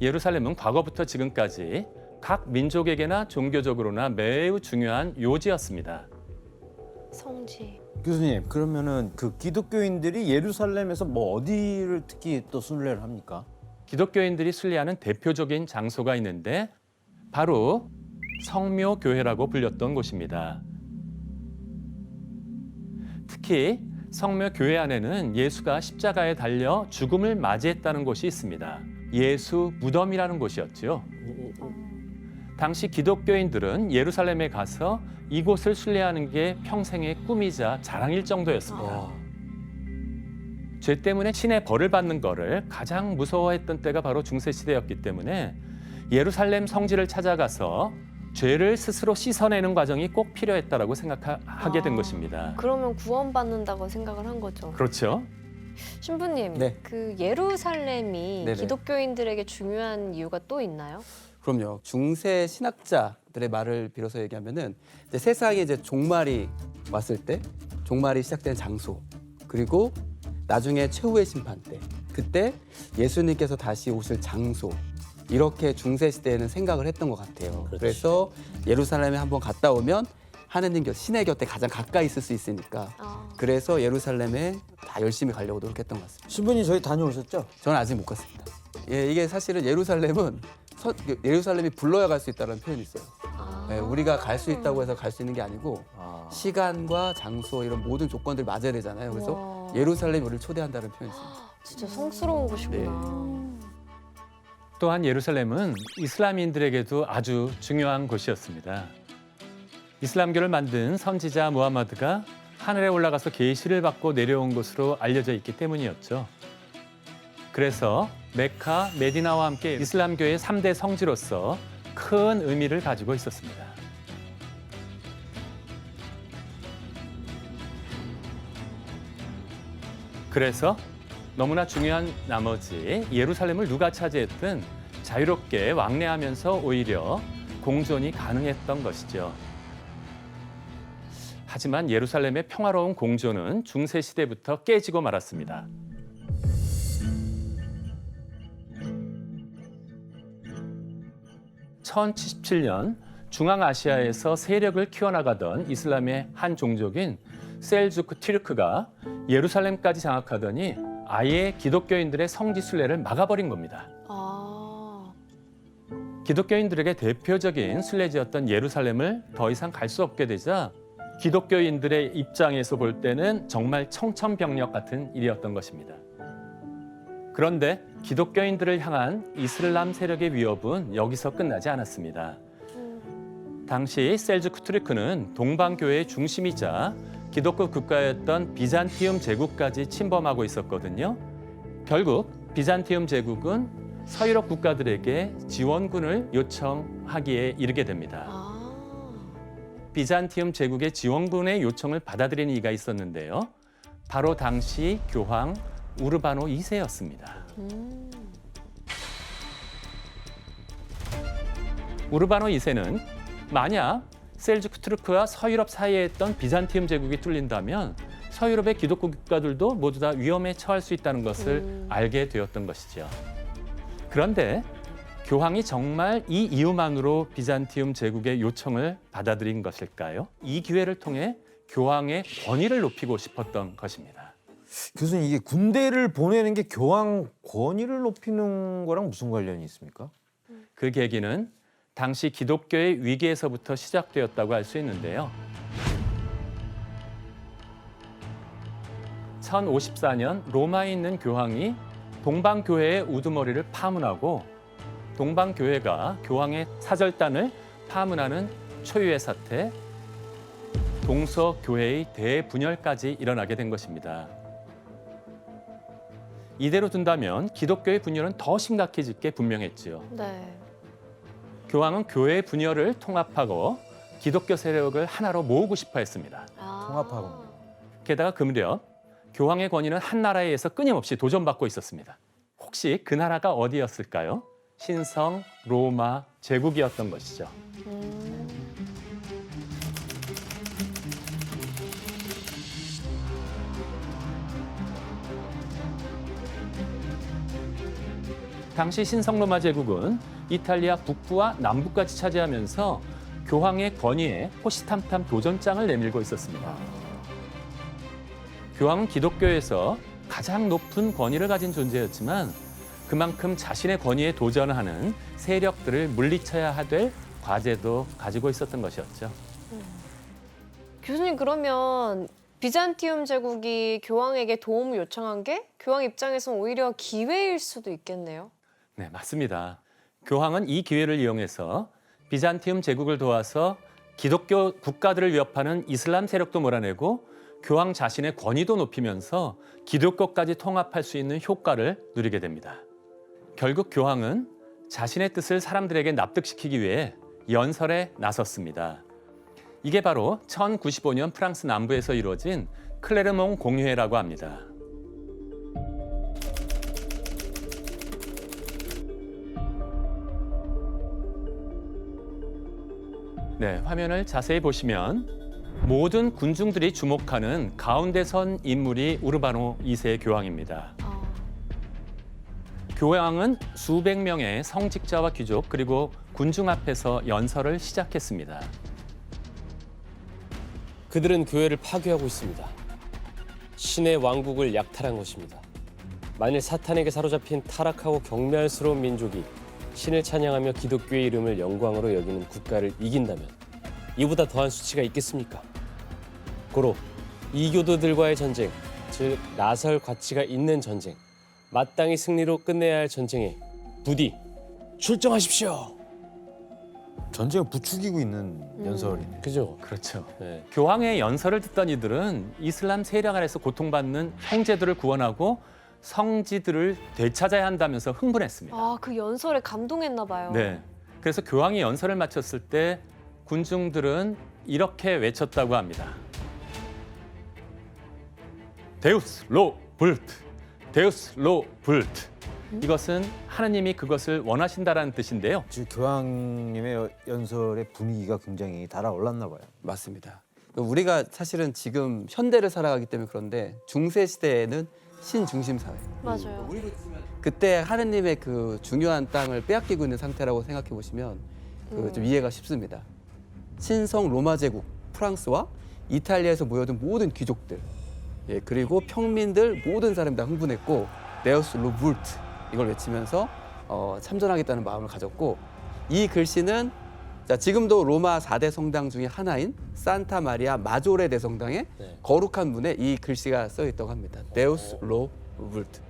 예루살렘은 과거부터 지금까지 각 민족에게나 종교적으로나 매우 중요한 요지였습니다. 성지. 교수님, 그러면은 그 기독교인들이 예루살렘에서 뭐 어디를 특히 또 순례를 합니까? 기독교인들이 순례하는 대표적인 장소가 있는데 바로 성묘교회라고 불렸던 곳입니다. 특히 성묘교회 안에는 예수가 십자가에 달려 죽음을 맞이했다는 곳이 있습니다. 예수 무덤이라는 곳이었죠. 당시 기독교인들은 예루살렘에 가서 이곳을 순례하는 게 평생의 꿈이자 자랑일 정도였습니다. 죄 때문에 신의 벌을 받는 거를 가장 무서워했던 때가 바로 중세시대였기 때문에 예루살렘 성지를 찾아가서 죄를 스스로 씻어내는 과정이 꼭 필요했다라고 생각하게 된 것입니다. 그러면 구원받는다고 생각을 한 거죠. 그렇죠. 신부님, 네. 그 예루살렘이 네네. 기독교인들에게 중요한 이유가 또 있나요? 그럼요. 중세 신학자들의 말을 빌어서 얘기하면은 이제 세상에 이제 종말이 왔을 때, 종말이 시작된 장소, 그리고 나중에 최후의 심판 때, 그때 예수님께서 다시 오실 장소, 이렇게 중세 시대에는 생각을 했던 것 같아요. 그래서 예루살렘에 한번 갔다 오면 하느님 곁, 신의 곁에 가장 가까이 있을 수 있으니까. 그래서 예루살렘에 다 열심히 가려고 노력했던 것 같습니다. 신부님 저희 다녀오셨죠? 저는 아직 못 갔습니다. 예, 이게 사실은 예루살렘은 예루살렘이 불러야 갈 수 있다는 표현이 있어요. 예, 우리가 갈 수 있다고 해서 갈 수 있는 게 아니고 시간과 장소 이런 모든 조건들이 맞아야 되잖아요. 그래서 우와. 예루살렘이 우리를 초대한다는 표현이 있습니다. 진짜 성스러운 곳이구나. 또한 예루살렘은 이슬람인들에게도 아주 중요한 곳이었습니다. 이슬람교를 만든 선지자 무하마드가 하늘에 올라가서 계시를 받고 내려온 곳으로 알려져 있기 때문이었죠. 그래서 메카, 메디나와 함께 이슬람교의 3대 성지로서 큰 의미를 가지고 있었습니다. 그래서 너무나 중요한 나머지 예루살렘을 누가 차지했든 자유롭게 왕래하면서 오히려 공존이 가능했던 것이죠. 하지만 예루살렘의 평화로운 공존은 중세 시대부터 깨지고 말았습니다. (1077년) 중앙아시아에서 세력을 키워나가던 이슬람의 한 종족인 셀주크 튀르크가 예루살렘까지 장악하더니 아예 기독교인들의 성지 순례를 막아버린 겁니다. 기독교인들에게 대표적인 순례지였던 예루살렘을 더 이상 갈 수 없게 되자 기독교인들의 입장에서 볼 때는 정말 청천벽력 같은 일이었던 것입니다. 그런데 기독교인들을 향한 이슬람 세력의 위협은 여기서 끝나지 않았습니다. 당시 셀주크 투르크는 동방교회의 중심이자 기독교 국가였던 비잔티움 제국까지 침범하고 있었거든요. 결국 비잔티움 제국은 서유럽 국가들에게 지원군을 요청하기에 이르게 됩니다. 비잔티움 제국의 지원군의 요청을 받아들인 이가 있었는데요. 바로 당시 교황 우르바노 2세였습니다. 우르바노 2세는 만약 셀주크 투르크와 서유럽 사이에 있던 비잔티움 제국이 뚫린다면 서유럽의 기독교 국가들도 모두 다 위험에 처할 수 있다는 것을 알게 되었던 것이죠. 그런데 교황이 정말 이 이유만으로 비잔티움 제국의 요청을 받아들인 것일까요? 이 기회를 통해 교황의 권위를 높이고 싶었던 것입니다. 교수님, 이게 군대를 보내는 게 교황 권위를 높이는 거랑 무슨 관련이 있습니까? 그 계기는 당시 기독교의 위기에서부터 시작되었다고 할 수 있는데요. 1054년 로마에 있는 교황이 동방교회의 우두머리를 파문하고 동방교회가 교황의 사절단을 파문하는 초유의 사태, 동서교회의 대분열까지 일어나게 된 것입니다. 이대로 둔다면 기독교의 분열은 더 심각해질 게 분명했지요. 네. 교황은 교회의 분열을 통합하고 기독교 세력을 하나로 모으고 싶어 했습니다. 통합하고. 게다가 그 무렵 교황의 권위는 한 나라에 의해서 끊임없이 도전받고 있었습니다. 혹시 그 나라가 어디였을까요? 신성 로마 제국이었던 것이죠. 당시 신성로마 제국은 이탈리아 북부와 남부까지 차지하면서 교황의 권위에 호시탐탐 도전장을 내밀고 있었습니다. 교황은 기독교에서 가장 높은 권위를 가진 존재였지만 그만큼 자신의 권위에 도전하는 세력들을 물리쳐야 될 과제도 가지고 있었던 것이었죠. 교수님 그러면 비잔티움 제국이 교황에게 도움을 요청한 게 교황 입장에서는 오히려 기회일 수도 있겠네요. 네, 맞습니다. 교황은 이 기회를 이용해서 비잔티움 제국을 도와서 기독교 국가들을 위협하는 이슬람 세력도 몰아내고 교황 자신의 권위도 높이면서 기독교까지 통합할 수 있는 효과를 누리게 됩니다. 결국 교황은 자신의 뜻을 사람들에게 납득시키기 위해 연설에 나섰습니다. 이게 바로 1095년 프랑스 남부에서 이루어진 클레르몽 공회라고 합니다. 네, 화면을 자세히 보시면 모든 군중들이 주목하는 가운데 선 인물이 우르바노 2세 교황입니다. 교황은 수백 명의 성직자와 귀족 그리고 군중 앞에서 연설을 시작했습니다. 그들은 교회를 파괴하고 있습니다. 신의 왕국을 약탈한 것입니다. 만일 사탄에게 사로잡힌 타락하고 경멸스러운 민족이 신을 찬양하며 기독교의 이름을 영광으로 여기는 국가를 이긴다면 이보다 더한 수치가 있겠습니까? 고로 이교도들과의 전쟁, 즉 나설 가치가 있는 전쟁, 마땅히 승리로 끝내야 할 전쟁에 부디 출정하십시오. 전쟁을 부추기고 있는 연설이네. 그죠? 그렇죠. 네. 교황의 연설을 듣던 이들은 이슬람 세력 아래서 고통받는 형제들을 구원하고 성지들을 되찾아야 한다면서 흥분했습니다. 아, 그 연설에 감동했나 봐요. 네. 그래서 교황이 연설을 마쳤을 때 군중들은 이렇게 외쳤다고 합니다. 데우스 로 불트, 데우스 로 불트. 이것은 하느님이 그것을 원하신다라는 뜻인데요. 지금 교황님의 연설의 분위기가 굉장히 달아올랐나 봐요. 맞습니다. 우리가 사실은 지금 현대를 살아가기 때문에 그런데 중세 시대에는 신중심 사회. 맞아요. 그때 하느님의 그 중요한 땅을 빼앗기고 있는 상태라고 생각해 보시면 그 좀 이해가 쉽습니다. 신성 로마 제국 프랑스와 이탈리아에서 모여든 모든 귀족들, 예, 그리고 평민들 모든 사람이 다 흥분했고 데우스 로불트 이걸 외치면서 참전하겠다는 마음을 가졌고 이 글씨는 자, 지금도 로마 4대 성당 중에 하나인 산타 마리아 마조레 대성당의 네. 거룩한 문에 이 글씨가 써 있다고 합니다. 데우스 로불트.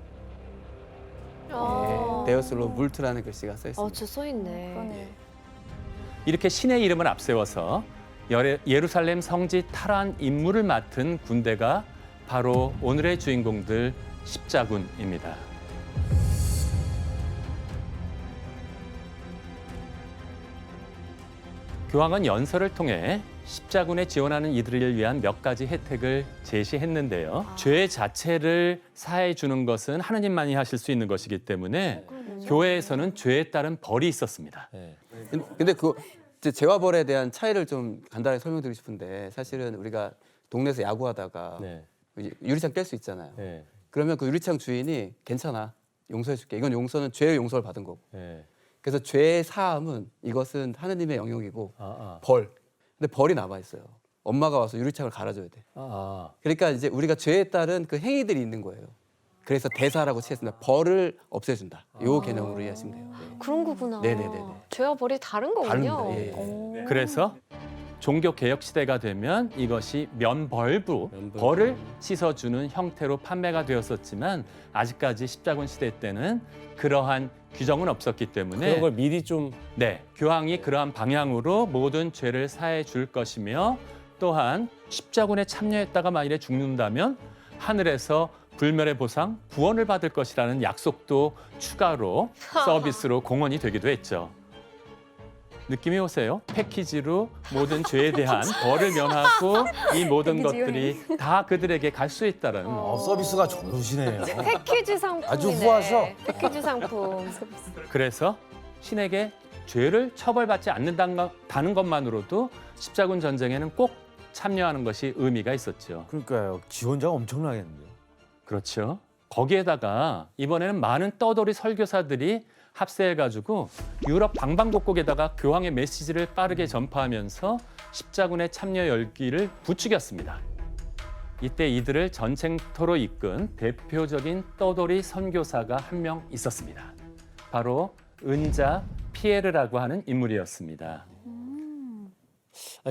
데우스 로불트라는 글씨가 써 있습니다. 진짜 써있네. 이렇게 신의 이름을 앞세워서 예루살렘 성지 탈환 임무를 맡은 군대가 바로 오늘의 주인공들 십자군입니다. 교황은 연설을 통해 십자군에 지원하는 이들을 위한 몇 가지 혜택을 제시했는데요. 죄 자체를 사해 주는 것은 하느님만이 하실 수 있는 것이기 때문에 교회에서는 죄에 따른 벌이 있었습니다. 네. 근데 그 이제 죄와 벌에 대한 차이를 좀 간단하게 설명드리고 싶은데 사실은 우리가 동네에서 야구하다가 네. 유리창 깰 수 있잖아요. 네. 그러면 그 유리창 주인이 괜찮아, 용서해줄게. 이건 용서는 죄의 용서를 받은 거고. 네. 그래서 죄의 사함은 이것은 하느님의 영역이고 아, 벌. 근데 벌이 남아 있어요. 엄마가 와서 유리창을 갈아줘야 돼. 아. 그러니까 이제 우리가 죄에 따른 그 행위들이 있는 거예요. 그래서 대사라고 칭했습니다. 벌을 없애준다. 요 개념으로 이해하시면 돼요. 네. 그런 거구나. 네네네네. 죄와 벌이 다른 거군요. 다릅니다. 예. 오. 그래서 종교 개혁 시대가 되면 이것이 면벌부, 면벌부. 벌을 씻어주는 형태로 판매가 되었었지만 아직까지 십자군 시대 때는 그러한 규정은 없었기 때문에 그런 걸 미리 좀 네, 교황이 그러한 방향으로 모든 죄를 사해 줄 것이며 또한 십자군에 참여했다가 만일에 죽는다면 하늘에서 불멸의 보상, 구원을 받을 것이라는 약속도 추가로 서비스로 공헌이 되기도 했죠. 느낌이 오세요? 패키지로 모든 죄에 대한 벌을 면하고 이 모든 것들이 다 그들에게 갈 수 있다는 서비스가 좋으시네요. 패키지 상품이네. 아주 후하셔. 패키지 상품. 그래서 신에게 죄를 처벌받지 않는다는 것만으로도 십자군 전쟁에는 꼭 참여하는 것이 의미가 있었죠. 그러니까요. 지원자가 엄청나겠는데요. 그렇죠. 거기에다가 이번에는 많은 떠돌이 설교사들이 합세해가지고 유럽 방방곡곡에다가 교황의 메시지를 빠르게 전파하면서 십자군의 참여 열기를 부추겼습니다. 이때 이들을 전쟁터로 이끈 대표적인 떠돌이 선교사가 한 명 있었습니다. 바로 은자 피에르라고 하는 인물이었습니다.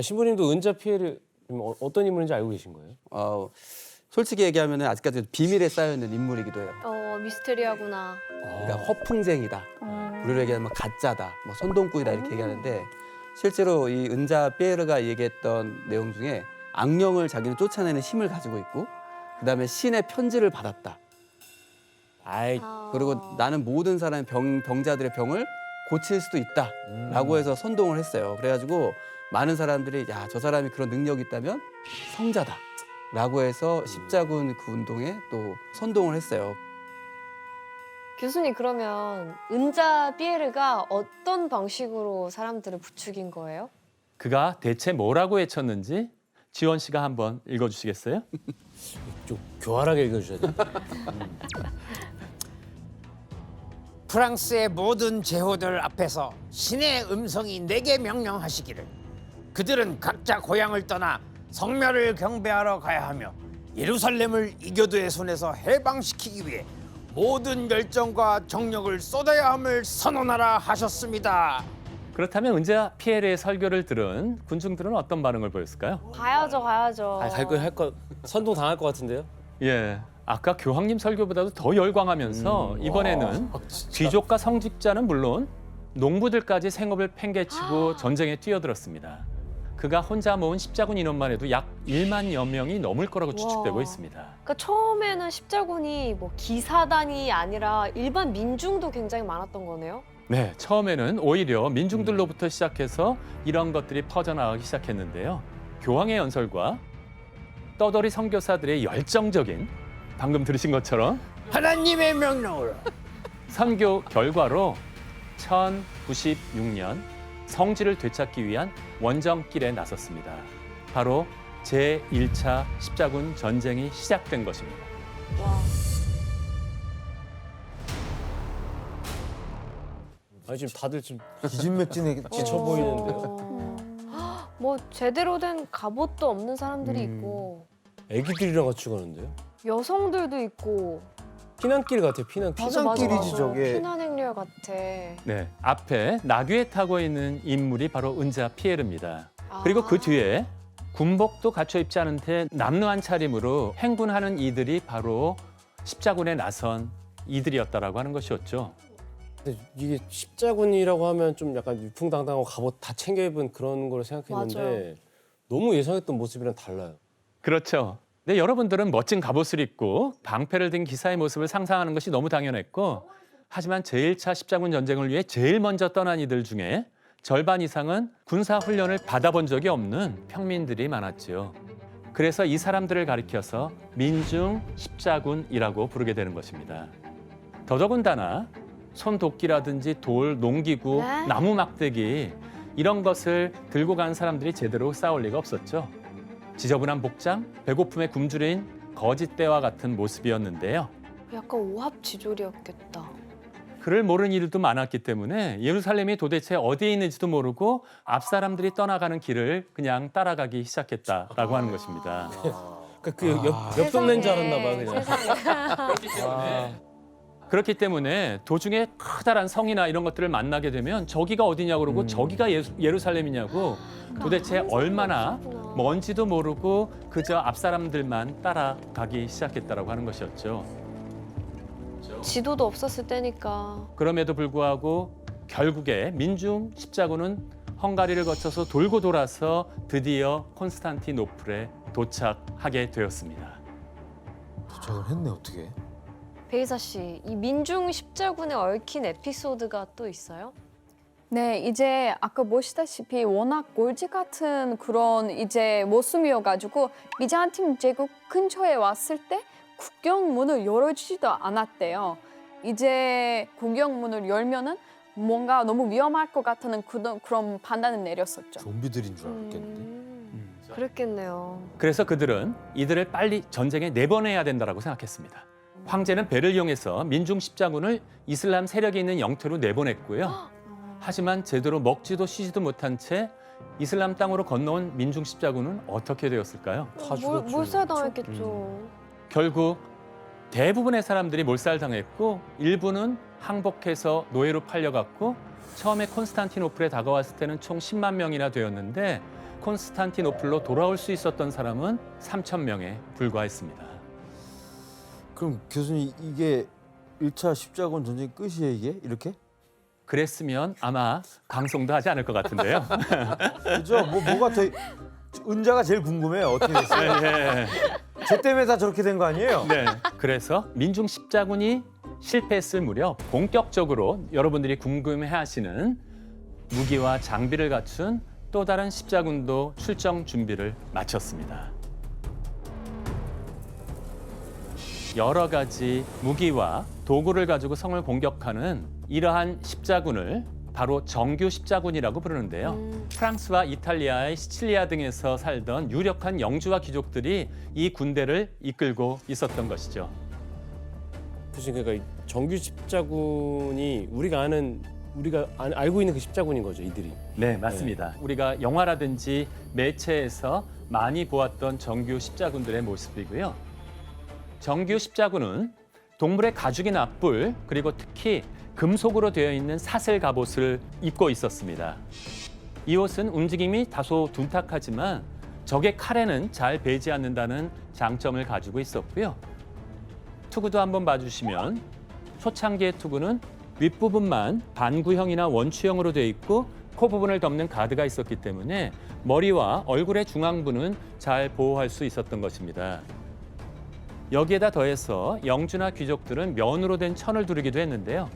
신부님도 은자 피에르 어떤 인물인지 알고 계신 거예요? 솔직히 얘기하면 아직까지 비밀에 쌓여있는 인물이기도 해요. 미스테리하구나. 그러니까 허풍쟁이다. 우리로 얘기하면 가짜다. 뭐 선동꾼이다 이렇게 얘기하는데 실제로 이 은자 피에르가 얘기했던 내용 중에 악령을 자기는 쫓아내는 힘을 가지고 있고 그다음에 신의 편지를 받았다. 아이, 그리고 나는 모든 사람의 병자들의 병을 고칠 수도 있다라고 해서 선동을 했어요. 그래가지고 많은 사람들이 야, 저 사람이 그런 능력이 있다면 성자다라고 해서 십자군 그 운동에 또 선동을 했어요. 교수님 그러면 은자 피에르가 어떤 방식으로 사람들을 부추긴 거예요? 그가 대체 뭐라고 외쳤는지 지원 씨가 한번 읽어주시겠어요? 좀 교활하게 읽어주셔야 돼요. 프랑스의 모든 제후들 앞에서 신의 음성이 내게 명령하시기를 그들은 각자 고향을 떠나 성묘를 경배하러 가야 하며 예루살렘을 이교도의 손에서 해방시키기 위해 모든 열정과 정력을 쏟아야 함을 선언하라 하셨습니다. 그렇다면 은자 피에르의 설교를 들은 군중들은 어떤 반응을 보였을까요? 가야죠. 할거 선동 당할 것 같은데요? 예, 아까 교황님 설교보다도 더 열광하면서 이번에는 귀족과 성직자는 물론 농부들까지 생업을 팽개치고 전쟁에 뛰어들었습니다. 그가 혼자 모은 십자군 인원만 해도 약 1만여 명이 넘을 거라고 추측되고 와. 있습니다. 그러니까 처음에는 십자군이 뭐 기사단이 아니라 일반 민중도 굉장히 많았던 거네요. 네, 처음에는 오히려 민중들로부터 시작해서 이런 것들이 퍼져나가기 시작했는데요. 교황의 연설과 떠돌이 선교사들의 열정적인 방금 들으신 것처럼 하나님의 명령으로 선교 결과로 1096년 성지를 되찾기 위한 원정길에 나섰습니다. 바로 제1차 십자군 전쟁이 시작된 것입니다. 와. 아니 지금 다들 지금 기진맥진해. 지쳐 보이는데요. 뭐 제대로 된 갑옷도 없는 사람들이 있고 애기들이랑 같이 가는데요? 여성들도 있고 피난길 같아요. 피난길. 피난길이지, 저게. 피난 행렬 같아. 네, 앞에 나귀에 타고 있는 인물이 바로 은자 피에르입니다. 그리고 그 뒤에 군복도 갖춰 입지 않은 채 남루한 차림으로 행군하는 이들이 바로 십자군에 나선 이들이었다라고 하는 것이었죠. 근데 이게 십자군이라고 하면 좀 약간 위풍당당하고 갑옷 다 챙겨 입은 그런 걸 생각했는데 맞아요. 너무 예상했던 모습이랑 달라요. 그렇죠. 네, 여러분들은 멋진 갑옷을 입고 방패를 든 기사의 모습을 상상하는 것이 너무 당연했고, 하지만 제1차 십자군 전쟁을 위해 제일 먼저 떠난 이들 중에 절반 이상은 군사 훈련을 받아본 적이 없는 평민들이 많았지요. 그래서 이 사람들을 가리켜서 민중 십자군이라고 부르게 되는 것입니다. 더더군다나 손도끼라든지 돌, 농기구, 네. 나무 막대기 이런 것을 들고 간 사람들이 제대로 싸울 리가 없었죠. 지저분한 복장, 배고픔에 굶주린 거짓대와 같은 모습이었는데요. 약간 오합지졸이었겠다. 그를 모르는 이들도 많았기 때문에 예루살렘이 도대체 어디에 있는지도 모르고 앞 사람들이 떠나가는 길을 그냥 따라가기 시작했다라고 하는 것입니다. 그러니까 그 옆 동네인 줄 알았나 봐요. 그냥. 세상에. 그렇기 때문에 도중에 커다란 성이나 이런 것들을 만나게 되면 저기가 어디냐고 그러고 저기가 예루살렘이냐고 도대체 얼마나 먼지도 모르고 그저 앞 사람들만 따라가기 시작했다라고 하는 것이었죠. 지도도 없었을 때니까. 그럼에도 불구하고 결국에 민중 십자군은 헝가리를 거쳐서 돌고 돌아서 드디어 콘스탄티노플에 도착하게 되었습니다. 도착을 했네, 어떻게. 베이사 씨, 이 민중 십자군에 얽힌 에피소드가 또 있어요? 네, 이제 아까 보시다시피 워낙 골지 같은 그런 이제 모습이어가지고 비잔틴 제국 근처에 왔을 때 국경문을 열어주지도 않았대요. 이제 국경문을 열면은 뭔가 너무 위험할 것 같다는 그런 판단을 내렸었죠. 좀비들인 줄 알았겠는데. 그랬겠네요. 그래서 그들은 이들을 빨리 전쟁에 내보내야 된다라고 생각했습니다. 황제는 배를 이용해서 민중 십자군을 이슬람 세력이 있는 영토로 내보냈고요. 하지만 제대로 먹지도 쉬지도 못한 채 이슬람 땅으로 건너온 민중 십자군은 어떻게 되었을까요? 몰살당했겠죠. 결국 대부분의 사람들이 몰살당했고 일부는 항복해서 노예로 팔려갔고 처음에 콘스탄티노플에 다가왔을 때는 총 10만 명이나 되었는데 콘스탄티노플로 돌아올 수 있었던 사람은 3천 명에 불과했습니다. 그럼 교수님 이게 1차 십자군 전쟁 끝이에요 이게 이렇게? 그랬으면 아마 방송도 하지 않을 것 같은데요. 그죠? 뭐가 더 은자가 제일 궁금해요. 어떻게 됐어요? 네. 저 때문에 다 저렇게 된 거 아니에요? 네. 그래서 민중 십자군이 실패했을 무렵 본격적으로 여러분들이 궁금해하시는 무기와 장비를 갖춘 또 다른 십자군도 출정 준비를 마쳤습니다. 여러 가지 무기와 도구를 가지고 성을 공격하는 이러한 십자군을 바로 정규 십자군이라고 부르는데요. 프랑스와 이탈리아의 시칠리아 등에서 살던 유력한 영주와 귀족들이 이 군대를 이끌고 있었던 것이죠. 그러니까 이 정규 십자군이 우리가 알고 있는 그 십자군인 거죠, 이들이. 네, 맞습니다. 우리가 영화라든지 매체에서 많이 보았던 정규 십자군들의 모습이고요. 정규 십자군은 동물의 가죽이나 뿔, 그리고 특히 금속으로 되어 있는 사슬 갑옷을 입고 있었습니다. 이 옷은 움직임이 다소 둔탁하지만 적의 칼에는 잘 베지 않는다는 장점을 가지고 있었고요. 투구도 한번 봐주시면 초창기의 투구는 윗부분만 반구형이나 원추형으로 되어 있고 코 부분을 덮는 가드가 있었기 때문에 머리와 얼굴의 중앙부는 잘 보호할 수 있었던 것입니다. 여기에다 더해서 영주나 귀족들은 면으로 된 천을 두르기도 했는데요.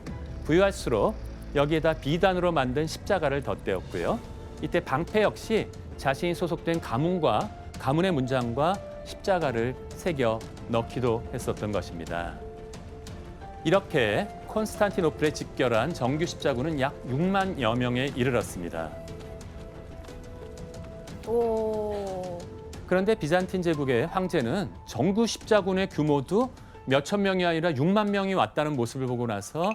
부유할수록 여기에다 비단으로 만든 십자가를 덧대었고요. 이때 방패 역시 자신이 소속된 가문과 가문의 문장과 십자가를 새겨 넣기도 했었던 것입니다. 이렇게 콘스탄티노플에 집결한 정규 십자군은 약 6만여 명에 이르렀습니다. 오. 그런데 비잔틴 제국의 황제는 정규 십자군의 규모도 몇천 명이 아니라 6만 명이 왔다는 모습을 보고 나서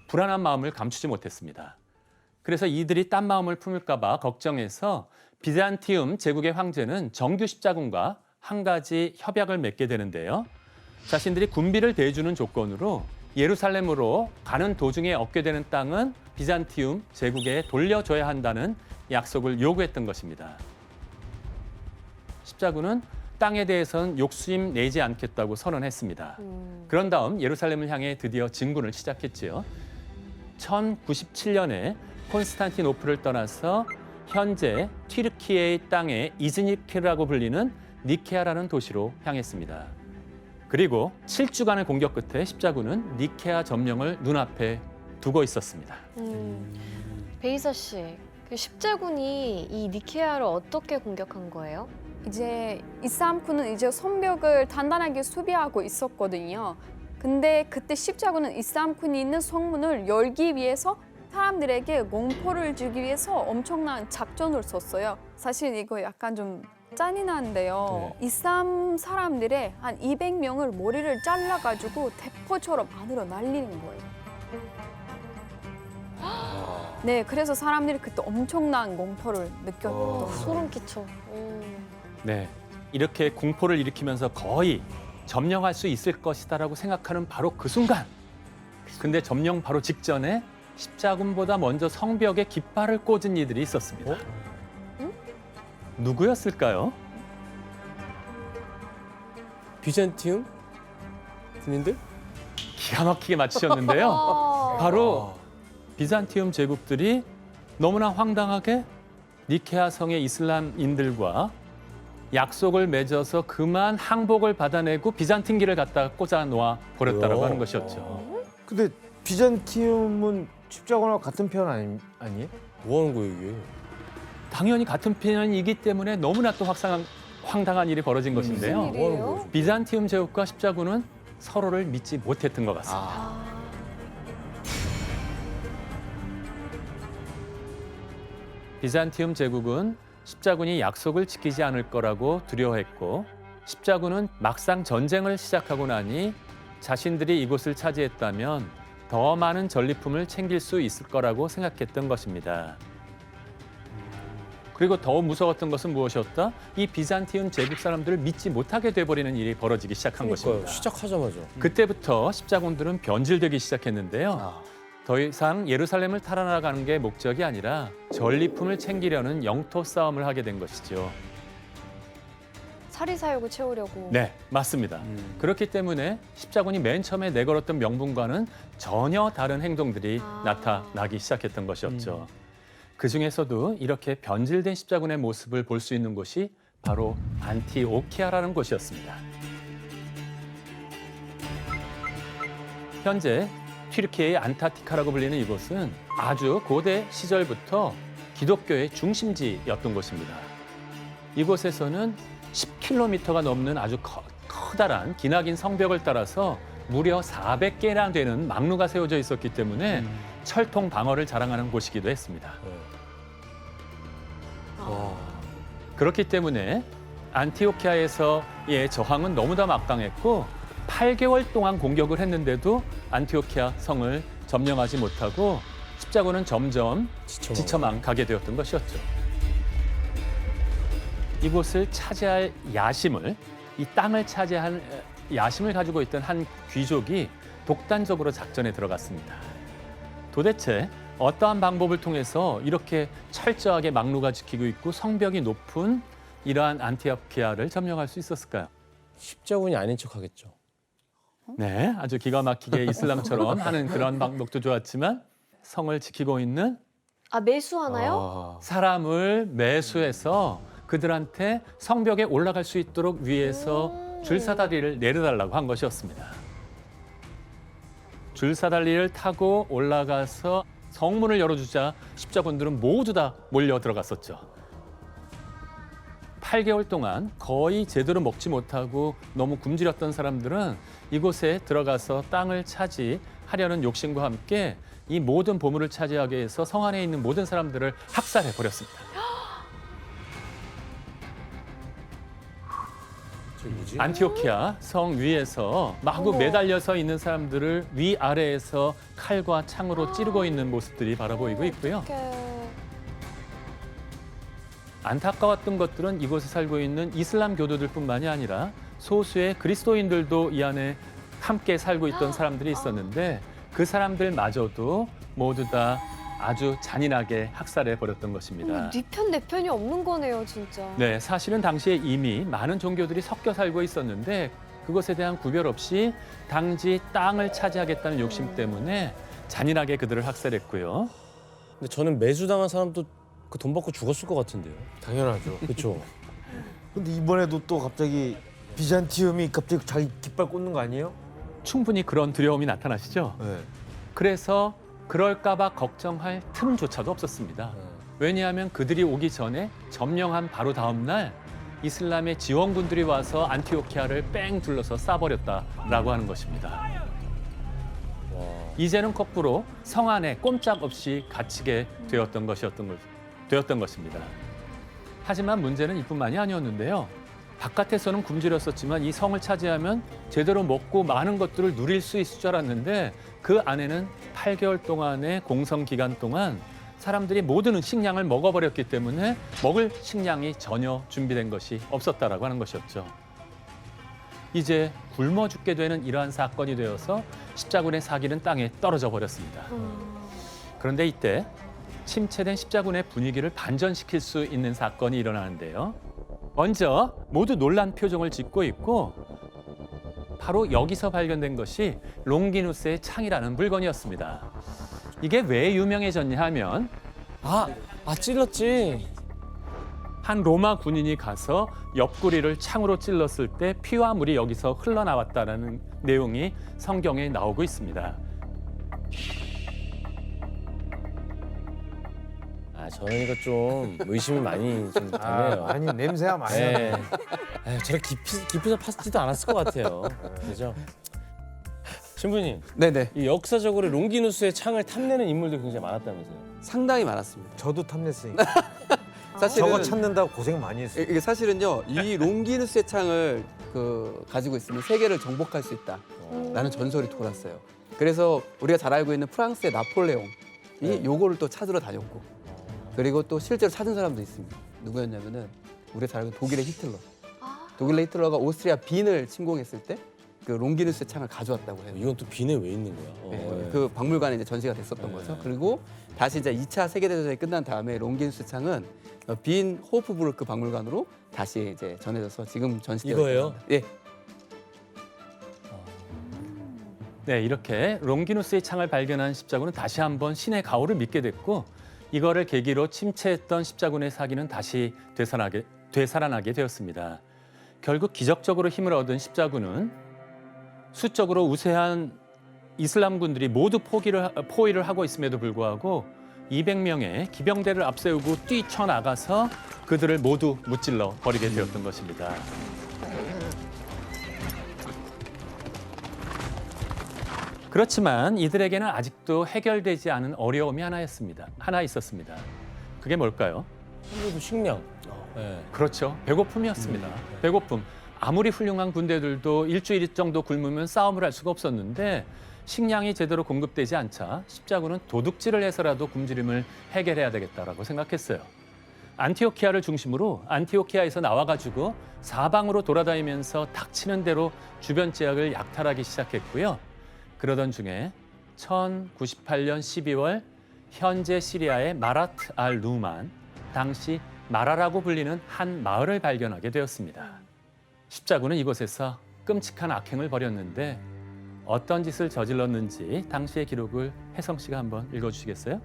불안한 마음을 감추지 못했습니다. 그래서 이들이 딴 마음을 품을까 봐 걱정해서 비잔티움 제국의 황제는 정규 십자군과 한 가지 협약을 맺게 되는데요. 자신들이 군비를 대주는 조건으로 예루살렘으로 가는 도중에 얻게 되는 땅은 비잔티움 제국에 돌려줘야 한다는 약속을 요구했던 것입니다. 십자군은 땅에 대해서는 욕심 내지 않겠다고 선언했습니다. 그런 다음 예루살렘을 향해 드디어 진군을 시작했지요. 1097년에 콘스탄티노플을 떠나서 현재 튀르키예의 땅의 이즈니키라고 불리는 니케아라는 도시로 향했습니다. 그리고 7주간의 공격 끝에 십자군은 니케아 점령을 눈앞에 두고 있었습니다. 베이사 씨, 그 십자군이 이 니케아를 어떻게 공격한 거예요? 이제 이슬람군은 이제 성벽을 단단하게 수비하고 있었거든요. 근데 그때 십자군은 이슬람군이 있는 성문을 열기 위해서 사람들에게 공포를 주기 위해서 엄청난 작전을 썼어요. 사실 이거 약간 좀 짠인한데요. 이슬람 사람들의 한 200명을 머리를 잘라가지고 대포처럼 안으로 날리는 거예요. 네, 그래서 사람들이 그때 엄청난 공포를 느꼈던 소름 끼쳐. 네, 이렇게 공포를 일으키면서 거의 점령할 수 있을 것이다라고 생각하는 바로 그 순간. 근데 점령 바로 직전에 십자군보다 먼저 성벽에 깃발을 꽂은 이들이 있었습니다. 누구였을까요? 비잔티움 군인들? 기가 막히게 맞추셨는데요. 바로 비잔티움 제국들이 너무나 황당하게 니케아 성의 이슬람인들과 약속을 맺어서 그만 항복을 받아내고 비잔틴기를 갖다가 꽂아 놓아 버렸다라고 하는 것이었죠. 근데 비잔티움은 십자군하고 같은 편 아니에요? 뭐 하는 거예요, 이게? 당연히 같은 편이기 때문에 너무나 또 황당한 일이 벌어진 것인데요. 무슨 일이에요? 비잔티움 제국과 십자군은 서로를 믿지 못했던 것 같습니다. 비잔티움 제국은 십자군이 약속을 지키지 않을 거라고 두려워했고 십자군은 막상 전쟁을 시작하고 나니 자신들이 이곳을 차지했다면 더 많은 전리품을 챙길 수 있을 거라고 생각했던 것입니다. 그리고 더 무서웠던 것은 무엇이었다? 이 비잔티움 제국 사람들을 믿지 못하게 돼버리는 일이 벌어지기 시작한 그러니까요. 것입니다. 시작하자마자. 그때부터 십자군들은 변질되기 시작했는데요. 아. 더 이상 예루살렘을 탈환하가는 게 목적이 아니라 전리품을 챙기려는 영토 싸움을 하게 된 것이죠. 사리사욕을 채우려고. 네, 맞습니다. 그렇기 때문에 십자군이 맨 처음에 내걸었던 명분과는 전혀 다른 행동들이 아. 나타나기 시작했던 것이었죠. 그 중에서도 이렇게 변질된 십자군의 모습을 볼 수 있는 곳이 바로 안티오키아라는 곳이었습니다. 현재 튀르키예의 안타티카라고 불리는 이곳은 아주 고대 시절부터 기독교의 중심지였던 곳입니다. 이곳에서는 10km가 넘는 아주 커다란 기나긴 성벽을 따라서 무려 400개나 되는 망루가 세워져 있었기 때문에 철통 방어를 자랑하는 곳이기도 했습니다. 그렇기 때문에 안티오키아에서의 저항은 너무나 막강했고 8개월 동안 공격을 했는데도 안티오키아 성을 점령하지 못하고 십자군은 점점 지쳐만 가게 되었던 것이었죠. 이곳을 차지할 야심을, 이 땅을 차지할 야심을 가지고 있던 한 귀족이 독단적으로 작전에 들어갔습니다. 도대체 어떠한 방법을 통해서 이렇게 철저하게 망루가 지키고 있고 성벽이 높은 이러한 안티오키아를 점령할 수 있었을까요? 십자군이 아닌 척하겠죠. 네, 아주 기가 막히게 이슬람처럼 하는 그런 방법도 좋았지만 성을 지키고 있는 매수하나요? 사람을 매수해서 그들한테 성벽에 올라갈 수 있도록 위에서 줄사다리를 내려달라고 한 것이었습니다. 줄사다리를 타고 올라가서 성문을 열어주자 십자군들은 모두 다 몰려 들어갔었죠. 8개월 동안 거의 제대로 먹지 못하고 너무 굶주렸던 사람들은 이곳에 들어가서 땅을 차지하려는 욕심과 함께 이 모든 보물을 차지하기 위해서 성 안에 있는 모든 사람들을 학살해 버렸습니다. 안티오키아 성 위에서 마구 어머. 매달려서 있는 사람들을 위아래에서 칼과 창으로 찌르고 있는 모습들이 바라보이고 있고요. 안타까웠던 것들은 이곳에 살고 있는 이슬람 교도들뿐만이 아니라 소수의 그리스도인들도 이 안에 함께 살고 있던 사람들이 있었는데 그 사람들마저도 모두 다 아주 잔인하게 학살해 버렸던 것입니다. 네 편 내 편이 없는 거네요, 진짜. 네, 사실은 당시에 이미 많은 종교들이 섞여 살고 있었는데 그것에 대한 구별 없이 당지 땅을 차지하겠다는 욕심 때문에 잔인하게 그들을 학살했고요. 근데 저는 매수당한 사람도 그 돈 받고 죽었을 것 같은데요. 당연하죠. 그렇죠. 근데 이번에도 또 갑자기 비잔티움이 갑자기 자기 깃발 꽂는 거 아니에요? 충분히 그런 두려움이 나타나시죠? 네. 그래서 그럴까봐 걱정할 틈조차도 없었습니다. 왜냐하면 그들이 오기 전에 점령한 바로 다음 날 이슬람의 지원군들이 와서 안티오키아를 뺑 둘러서 쏴버렸다라고 하는 것입니다. 이제는 거꾸로 성 안에 꼼짝없이 갇히게 되었던 것입니다. 하지만 문제는 이뿐만이 아니었는데요. 바깥에서는 굶주렸었지만 이 성을 차지하면 제대로 먹고 많은 것들을 누릴 수 있을 줄 알았는데 그 안에는 8개월 동안의 공성 기간 동안 사람들이 모든 식량을 먹어버렸기 때문에 먹을 식량이 전혀 준비된 것이 없었다라고 하는 것이었죠. 이제 굶어 죽게 되는 이러한 사건이 되어서 십자군의 사기는 땅에 떨어져 버렸습니다. 그런데 이때 침체된 십자군의 분위기를 반전시킬 수 있는 사건이 일어나는데요. 먼저 모두 놀란 표정을 짓고 있고 바로 여기서 발견된 것이 롱기누스의 창이라는 물건이었습니다. 이게 왜 유명해졌냐 하면 찔렀지. 한 로마 군인이 가서 옆구리를 창으로 찔렀을 때 피와 물이 여기서 흘러나왔다는 내용이 성경에 나오고 있습니다. 저는 이거 좀 의심이 많이 좀 되네요. 아니 냄새가 많이 네. 나네. 저렇게 깊이서 파지도 않았을 것 같아요. 그죠? 신부님, 네네. 이 역사적으로 롱기누스의 창을 탐내는 인물도 굉장히 많았다면서요? 상당히 많았습니다. 저도 탐냈으니까. 사실은 저거 찾는다고 고생 많이 했어요. 이게 사실은요, 이 롱기누스의 창을 가지고 있으면 세계를 정복할 수 있다. 라는 전설이 돌았어요. 그래서 우리가 잘 알고 있는 프랑스의 나폴레옹이 요거를 또 찾으러 다녔고, 그리고 또 실제로 찾은 사람도 있습니다. 누구였냐면은 우리가 잘 알고 있는 독일의 히틀러. 독일의 히틀러가 오스트리아 빈을 침공했을 때 그 롱기누스의 창을 가져왔다고 해요. 이건 또 빈에 왜 있는 거야? 네, 그 박물관에 이제 전시가 됐었던 거죠. 그리고 다시 이제 2차 세계대전이 끝난 다음에 롱기누스 창은 빈 호프부르크 박물관으로 다시 이제 전해져서 지금 전시되어 이거예요? 있습니다. 예. 네, 이렇게 롱기누스의 창을 발견한 십자군은 다시 한번 신의 가호를 믿게 됐고 이거를 계기로 침체했던 십자군의 사기는 다시 되살아나게 되었습니다. 결국 기적적으로 힘을 얻은 십자군은 수적으로 우세한 이슬람군들이 모두 포위를 하고 있음에도 불구하고 200명의 기병대를 앞세우고 뛰쳐나가서 그들을 모두 무찔러 버리게 되었던 것입니다. 그렇지만 이들에게는 아직도 해결되지 않은 어려움이 하나 있었습니다. 그게 뭘까요? 아무래도 식량. 네. 그렇죠. 배고픔이었습니다. 배고픔. 아무리 훌륭한 군대들도 일주일 정도 굶으면 싸움을 할 수가 없었는데 식량이 제대로 공급되지 않자 십자군은 도둑질을 해서라도 굶주림을 해결해야 되겠다라고 생각했어요. 안티오키아를 중심으로 안티오키아에서 나와가지고 사방으로 돌아다니면서 닥치는 대로 주변 지역을 약탈하기 시작했고요. 그러던 중에 1098년 12월 현재 시리아의 마라트 알 누만, 당시 마라라고 불리는 한 마을을 발견하게 되었습니다. 십자군은 이곳에서 끔찍한 악행을 벌였는데 어떤 짓을 저질렀는지 당시의 기록을 혜성 씨가 한번 읽어주시겠어요?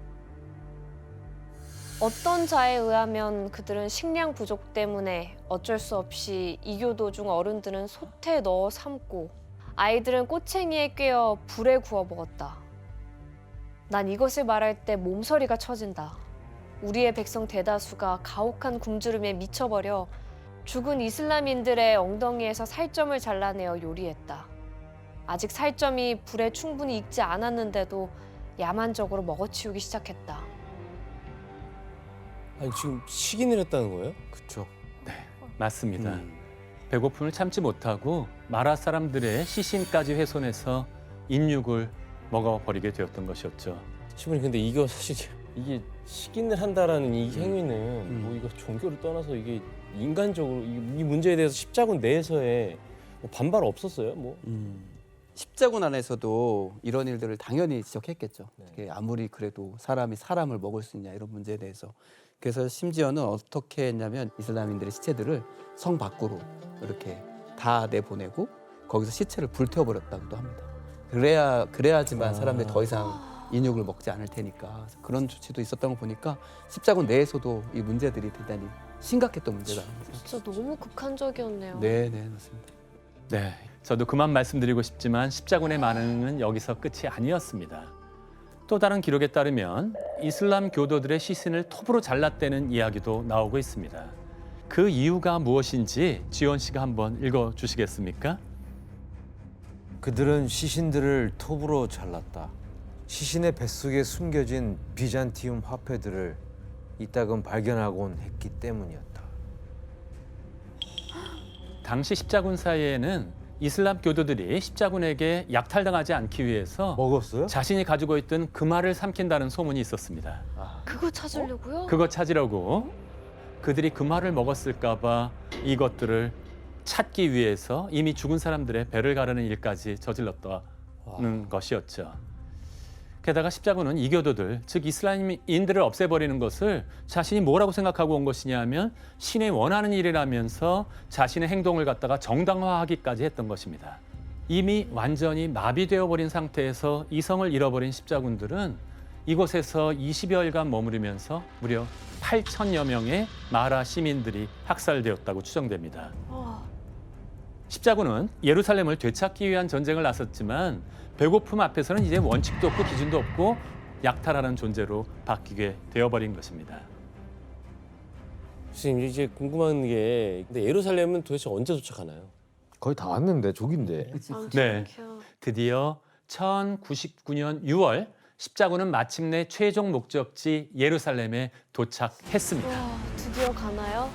어떤 자에 의하면 그들은 식량 부족 때문에 어쩔 수 없이 이교도 중 어른들은 솥에 넣어 삶고 아이들은 꼬챙이에 꿰어 불에 구워 먹었다. 난 이것을 말할 때 몸서리가 쳐진다. 우리의 백성 대다수가 가혹한 굶주림에 미쳐버려 죽은 이슬람인들의 엉덩이에서 살점을 잘라내어 요리했다. 아직 살점이 불에 충분히 익지 않았는데도 야만적으로 먹어치우기 시작했다. 아니 지금 식인을 했다는 거예요? 그렇죠. 맞습니다. 배고픔을 참지 못하고 마라 사람들의 시신까지 훼손해서 인육을 먹어버리게 되었던 것이었죠. 시부님 근데 이거 사실 이게 식인을 한다라는 이 행위는 뭐 이거 종교를 떠나서 이게 인간적으로 이 문제에 대해서 십자군 내에서의 뭐 반발 없었어요? 뭐 십자군 안에서도 이런 일들을 당연히 지적했겠죠. 이게 아무리 그래도 사람이 사람을 먹을 수 있냐 이런 문제에 대해서. 그래서 심지어는 어떻게 했냐면 이슬람인들의 시체들을 성 밖으로 이렇게 다 내보내고 거기서 시체를 불태워버렸다고도 합니다. 그래야지만 사람들이 더 이상 인육을 먹지 않을 테니까. 그래서 그런 조치도 있었던 걸 보니까 십자군 내에서도 이 문제들이 대단히 심각했던 문제다. 진짜 너무 극한적이었네요. 네, 맞습니다. 네, 저도 그만 말씀드리고 싶지만 십자군의 반응은 여기서 끝이 아니었습니다. 또 다른 기록에 따르면 이슬람 교도들의 시신을 톱으로 잘랐다는 이야기도 나오고 있습니다. 그 이유가 무엇인지 지원 씨가 한번 읽어주시겠습니까? 그들은 시신들을 톱으로 잘랐다. 시신의 뱃속에 숨겨진 비잔티움 화폐들을 이따금 발견하곤 했기 때문이었다. 당시 십자군 사이에는 이슬람 교도들이 십자군에게 약탈당하지 않기 위해서 먹었어요? 자신이 가지고 있던 금화를 삼킨다는 소문이 있었습니다. 그거 찾으려고요? 그거 찾으려고 그들이 금화를 먹었을까 봐 이것들을 찾기 위해서 이미 죽은 사람들의 배를 가르는 일까지 저질렀다는 것이었죠. 게다가 십자군은 이교도들, 즉 이슬람인들을 없애버리는 것을 자신이 뭐라고 생각하고 온 것이냐면 신이 원하는 일이라면서 자신의 행동을 갖다가 정당화하기까지 했던 것입니다. 이미 완전히 마비되어 버린 상태에서 이성을 잃어버린 십자군들은 이곳에서 20여일간 머무르면서 무려 8천여 명의 마라 시민들이 학살되었다고 추정됩니다. 십자군은 예루살렘을 되찾기 위한 전쟁을 나섰지만 배고픔 앞에서는 이제 원칙도 없고 기준도 없고 약탈하는 존재로 바뀌게 되어버린 것입니다. 선생님 이제 궁금한 게 근데 예루살렘은 도대체 언제 도착하나요? 거의 다 왔는데 족인데. 네, 드디어 1099년 6월 십자군은 마침내 최종 목적지 예루살렘에 도착했습니다. 와, 드디어 가나요?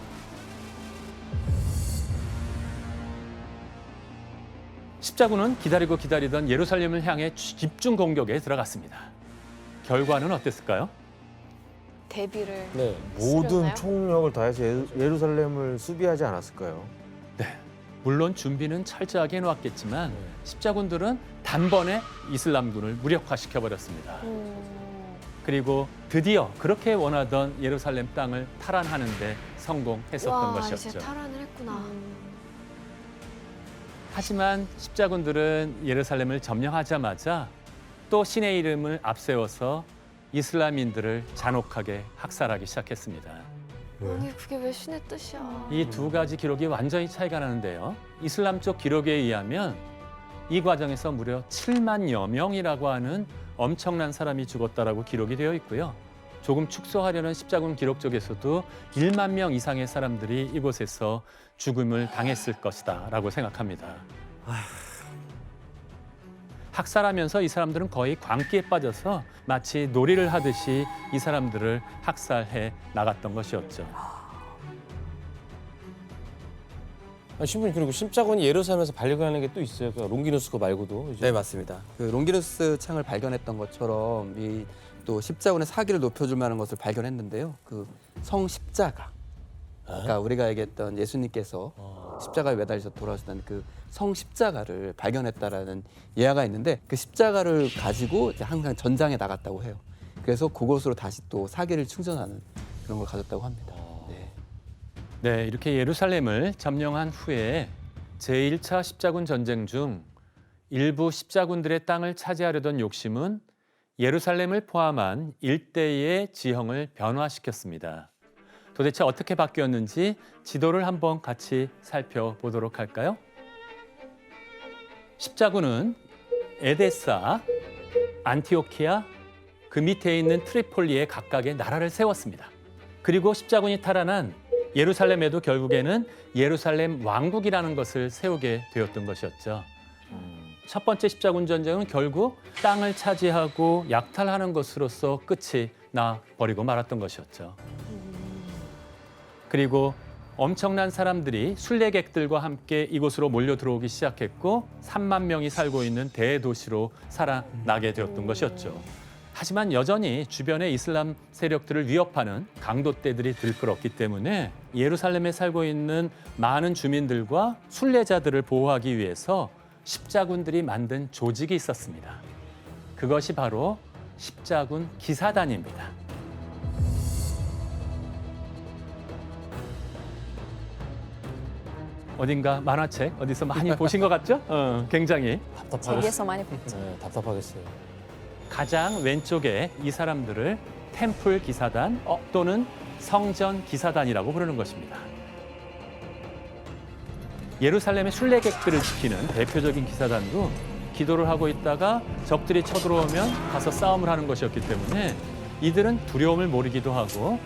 십자군은 기다리고 기다리던 예루살렘을 향해 집중 공격에 들어갔습니다. 결과는 어땠을까요? 대비를 네. 모든 쓰렸나요? 총력을 다해서 예루살렘을 수비하지 않았을까요? 네. 물론 준비는 철저하게 해놓았겠지만 십자군들은 단번에 이슬람군을 무력화시켜 버렸습니다. 그리고 드디어 그렇게 원하던 예루살렘 땅을 탈환하는 데 성공했었던 와, 것이었죠. 이제 탈환을 했구나. 하지만 십자군들은 예루살렘을 점령하자마자 또 신의 이름을 앞세워서 이슬람인들을 잔혹하게 학살하기 시작했습니다. 아니 그게 왜 신의 뜻이야? 이 두 가지 기록이 완전히 차이가 나는데요. 이슬람 쪽 기록에 의하면 이 과정에서 무려 7만여 명이라고 하는 엄청난 사람이 죽었다라고 기록이 되어 있고요. 조금 축소하려는 십자군 기록 쪽에서도 1만 명 이상의 사람들이 이곳에서 죽음을 당했을 것이다라고 생각합니다. 학살하면서 이 사람들은 거의 광기에 빠져서 마치 놀이를 하듯이 이 사람들을 학살해 나갔던 것이었죠. 신부님 그리고 십자군이 예루살렘에서 발견하는 게 또 있어요. 그 롱기누스 거 말고도. 이제. 네, 맞습니다. 그 롱기누스 창을 발견했던 것처럼 이 또 십자군의 사기를 높여줄 만한 것을 발견했는데요. 그 성 십자가. 그러니까 우리가 얘기했던 예수님께서 십자가에 매달려서 돌아오셨다는 그 성 십자가를 발견했다라는 예화가 있는데 그 십자가를 가지고 이제 항상 전장에 나갔다고 해요. 그래서 그곳으로 다시 또 사기를 충전하는 그런 걸 가졌다고 합니다. 네. 네, 이렇게 예루살렘을 점령한 후에 제1차 십자군 전쟁 중 일부 십자군들의 땅을 차지하려던 욕심은 예루살렘을 포함한 일대의 지형을 변화시켰습니다. 도대체 어떻게 바뀌었는지 지도를 한번 같이 살펴보도록 할까요? 십자군은 에데사, 안티오키아, 그 밑에 있는 트리폴리에 각각의 나라를 세웠습니다. 그리고 십자군이 탈환한 예루살렘에도 결국에는 예루살렘 왕국이라는 것을 세우게 되었던 것이었죠. 첫 번째 십자군 전쟁은 결국 땅을 차지하고 약탈하는 것으로서 끝이 나 버리고 말았던 것이었죠. 그리고 엄청난 사람들이 순례객들과 함께 이곳으로 몰려 들어오기 시작했고 3만 명이 살고 있는 대도시로 살아나게 되었던 것이었죠. 하지만 여전히 주변의 이슬람 세력들을 위협하는 강도떼들이 들끓었기 때문에 예루살렘에 살고 있는 많은 주민들과 순례자들을 보호하기 위해서 십자군들이 만든 조직이 있었습니다. 그것이 바로 십자군 기사단입니다. 어딘가 만화책 어디서 많이 보신 것 같죠? 굉장히 답답하겠어요. 책에서 많이 봤죠. 네, 답답하겠어요. 가장 왼쪽에 이 사람들을 템플 기사단 또는 성전 기사단이라고 부르는 것입니다. 예루살렘의 순례객들을 지키는 대표적인 기사단도 기도를 하고 있다가 적들이 쳐들어오면 가서 싸움을 하는 것이었기 때문에 이들은 두려움을 모르기도 하고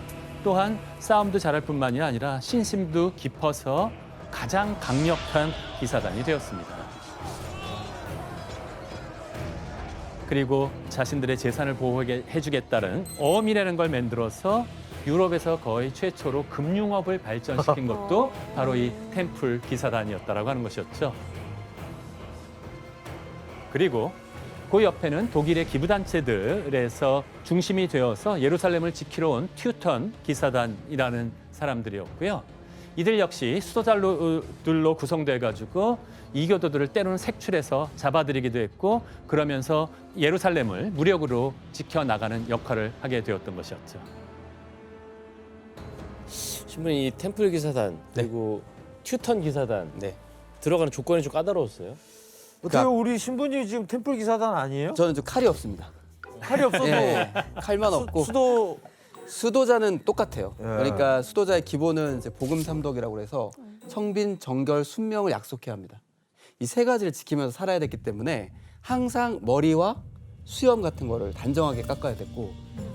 또한 싸움도 잘할 뿐만이 아니라 신심도 깊어서 가장 강력한 기사단이 되었습니다. 그리고 자신들의 재산을 보호해주겠다는 어음이라는 걸 만들어서 유럽에서 거의 최초로 금융업을 발전시킨 것도 바로 이 템플 기사단이었다라고 하는 것이었죠. 그리고 그 옆에는 독일의 기부단체들에서 중심이 되어서 예루살렘을 지키러 온 튜턴 기사단이라는 사람들이었고요. 이들 역시 수도자들로 구성돼 가지고 이교도들을 때로는 색출해서 잡아들이기도 했고 그러면서 예루살렘을 무력으로 지켜나가는 역할을 하게 되었던 것이었죠. 신부님 이 템플 기사단 그리고 튜턴 기사단 네. 들어가는 조건이 좀 까다로웠어요. 어떻게 우리 신부님 지금 템플 기사단 아니에요? 저는 좀 칼이 없습니다. 칼이 없어도 네, 칼만 없고 수도 수도자는 똑같아요. 예. 그러니까 수도자의 기본은 이제 복음 삼덕이라고 해서 성빈, 정결, 순명을 약속해야 합니다. 이 세 가지를 지키면서 살아야 됐기 때문에 항상 머리와 수염 같은 거를 단정하게 깎아야 됐고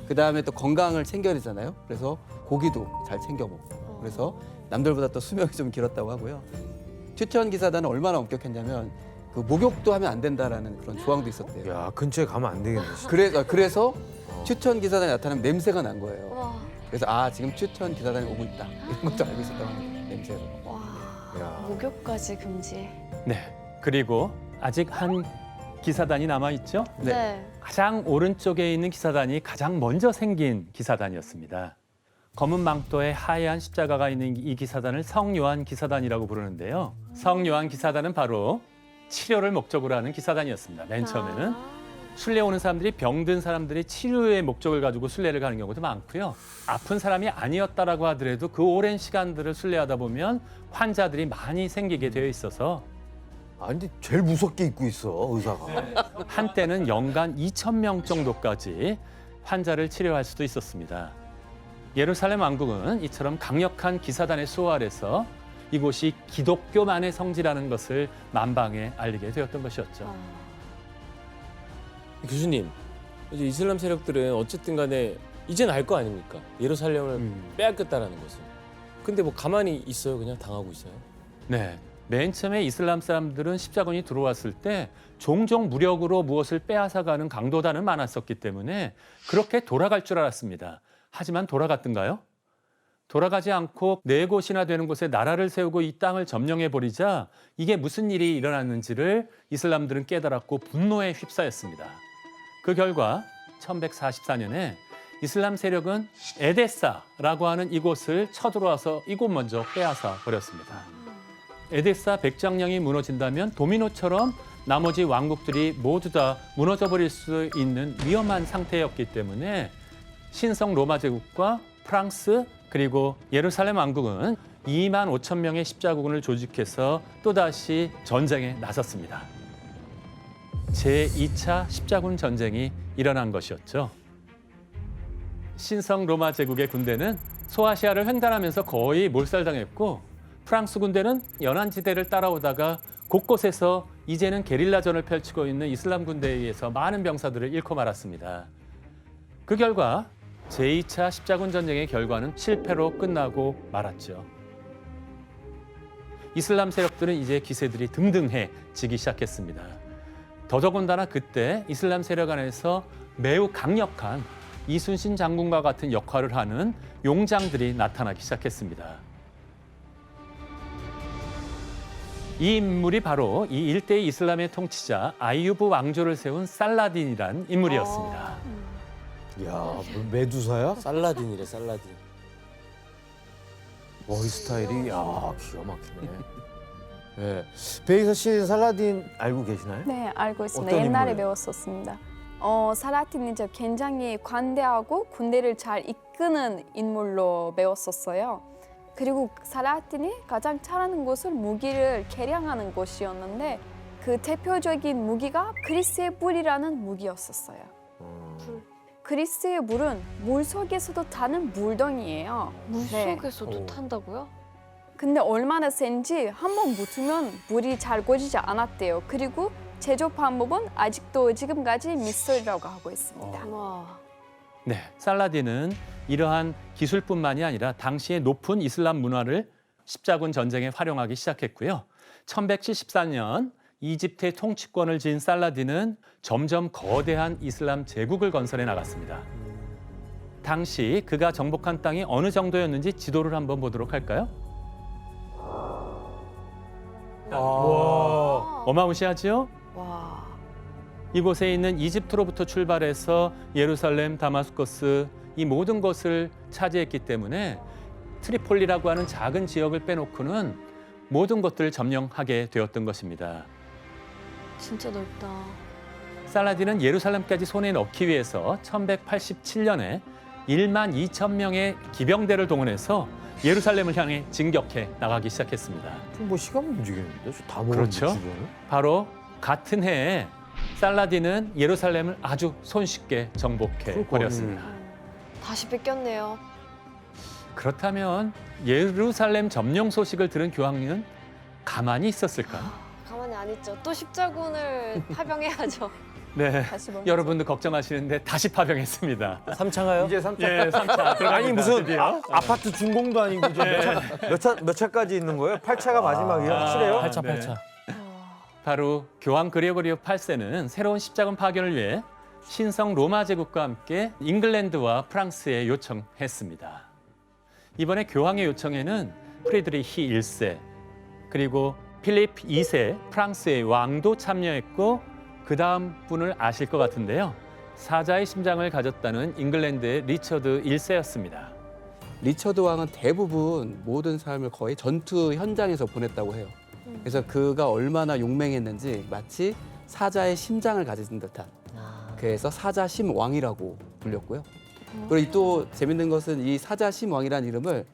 그 다음에 또 건강을 챙겨야 되잖아요. 그래서 고기도 잘 챙겨 먹고 그래서 남들보다 또 수명이 좀 길었다고 하고요. 튜천 기사단은 얼마나 엄격했냐면 그 목욕도 하면 안 된다라는 그런 조항도 있었대요. 야 근처에 가면 안 되겠네. 진짜. 그래서 튜천 기사단이 나타나면 냄새가 난 거예요. 와, 그래서 아 지금 튜천 기사단이 오고 있다 이런 것도 알고 있었다고 합니다. 냄새로. 와, 야. 목욕까지 금지. 네. 그리고 아직 한 기사단이 남아 있죠? 네. 가장 오른쪽에 있는 기사단이 가장 먼저 생긴 기사단이었습니다. 검은 망토에 하얀 십자가가 있는 이 기사단을 성요한 기사단이라고 부르는데요. 성요한 기사단은 바로 치료를 목적으로 하는 기사단이었습니다. 맨 처음에는 순례 오는 사람들이 병든 사람들이 치료의 목적을 가지고 순례를 가는 경우도 많고요. 아픈 사람이 아니었다라고 하더라도 그 오랜 시간들을 순례하다 보면 환자들이 많이 생기게 되어 있어서 아 근데 제일 무섭게 입고 있어 의사가. 한때는 연간 2,000명 정도까지 환자를 치료할 수도 있었습니다. 예루살렘 왕국은 이처럼 강력한 기사단의 수호 아래서 이곳이 기독교만의 성지라는 것을 만방에 알리게 되었던 것이었죠. 교수님, 이제 이슬람 세력들은 어쨌든 간에 이제는 알 거 아닙니까? 예루살렘을 빼앗겼다라는 것을. 근데 뭐 가만히 있어요? 그냥 당하고 있어요? 네. 맨 처음에 이슬람 사람들은 십자군이 들어왔을 때 종종 무력으로 무엇을 빼앗아가는 강도단은 많았었기 때문에 그렇게 돌아갈 줄 알았습니다. 하지만 돌아갔던가요? 돌아가지 않고 4곳이나 되는 곳에 나라를 세우고 이 땅을 점령해버리자 이게 무슨 일이 일어났는지를 이슬람들은 깨달았고 분노에 휩싸였습니다. 그 결과 1144년에 이슬람 세력은 에데사라고 하는 이곳을 쳐들어와서 이곳 먼저 빼앗아 버렸습니다. 에데사 백장령이 무너진다면 도미노처럼 나머지 왕국들이 모두 다 무너져 버릴 수 있는 위험한 상태였기 때문에 신성 로마 제국과 프랑스 그리고 예루살렘 왕국은 2만 5천 명의 십자군을 조직해서 또다시 전쟁에 나섰습니다. 제2차 십자군 전쟁이 일어난 것이었죠. 신성 로마 제국의 군대는 소아시아를 횡단하면서 거의 몰살당했고 프랑스 군대는 연안지대를 따라오다가 곳곳에서 이제는 게릴라전을 펼치고 있는 이슬람 군대에 의해서 많은 병사들을 잃고 말았습니다. 그 결과 제2차 십자군 전쟁의 결과는 실패로 끝나고 말았죠. 이슬람 세력들은 이제 기세들이 등등해지기 시작했습니다. 더더군다나 그때 이슬람 세력 안에서 매우 강력한 이순신 장군과 같은 역할을 하는 용장들이 나타나기 시작했습니다. 이 인물이 바로 이 일대의 이슬람의 통치자 아이유브 왕조를 세운 살라딘이란 인물이었습니다. 야, 뭐 메두사야? 살라딘이래, 살라딘. 이 스타일이 야 기가 막히네. 네. 베이서 씨 살라딘 알고 계시나요? 네, 알고 있습니다. 어떤 옛날에 인물이에요? 배웠었습니다. 살라딘이 이제 굉장히 관대하고 군대를 잘 이끄는 인물로 배웠었어요. 그리고 살라딘이 가장 잘하는 곳은 무기를 개량하는 곳이었는데 그 대표적인 무기가 그리스의 불이라는 무기였었어요. 그리스의 물은 물 속에서도 타는 물덩이에요. 물속에서도 탄다고요? 근데 얼마나 센지 한번 묻으면 물이 잘 고지지 않았대요. 그리고 제조 방법은 아직도 지금까지 미스터리라고 하고 있습니다. 와. 네, 살라딘은 이러한 기술뿐만이 아니라 당시의 높은 이슬람 문화를 십자군 전쟁에 활용하기 시작했고요. 1174년 이집트의 통치권을 지닌 살라딘은 점점 거대한 이슬람 제국을 건설해 나갔습니다. 당시 그가 정복한 땅이 어느 정도였는지 지도를 한번 보도록 할까요? 어마무시하죠? 와. 이곳에 있는 이집트로부터 출발해서 예루살렘, 다마스커스 이 모든 것을 차지했기 때문에 트리폴리라고 하는 작은 지역을 빼놓고는 모든 것들을 점령하게 되었던 것입니다. 진짜 넓다. 살라딘은 예루살렘까지 손에 넣기 위해서 1187년에 1만 2천 명의 기병대를 동원해서 예루살렘을 향해 진격해 나가기 시작했습니다. 뭐 시간 움직이는데 다 먹었는데 그렇죠. 지금. 바로 같은 해에 살라딘은 예루살렘을 아주 손쉽게 정복해 버렸습니다. 다시 뺏겼네요. 그렇다면 예루살렘 점령 소식을 들은 교황은 가만히 있었을까요? 가만히 안 있죠. 또 십자군을 파병해야죠. 네, 다시 보면서. 여러분도 걱정하시는데 다시 파병했습니다. 3차가요? 이제 3차. 예, 3차 아니 무슨 아파트 준공도 아니고 이제 몇 차까지 있는 거예요? 8차가 마지막이에요? 확실해요? 8차, 네. 8차. 바로 교황 그레고리오 8세는 새로운 십자군 파견을 위해 신성 로마 제국과 함께 잉글랜드와 프랑스에 요청했습니다. 이번에 교황의 요청에는 프리드리히 1세 그리고 필립 2세 프랑스의 왕도 참여했고 그 다음 분을 아실 것 같은데요. 사자의 심장을 가졌다는 잉글랜드의 리처드 1세였습니다. 리처드 왕은 대부분 모든 삶을 거의 전투 현장에서 보냈다고 해요. 그래서 그가 얼마나 용맹했는지 마치 사자의 심장을 가진 듯한, 그래서 사자심 왕이라고 불렸고요. 그리고 또 재밌는 것은 이 사자심 왕이라는 이름을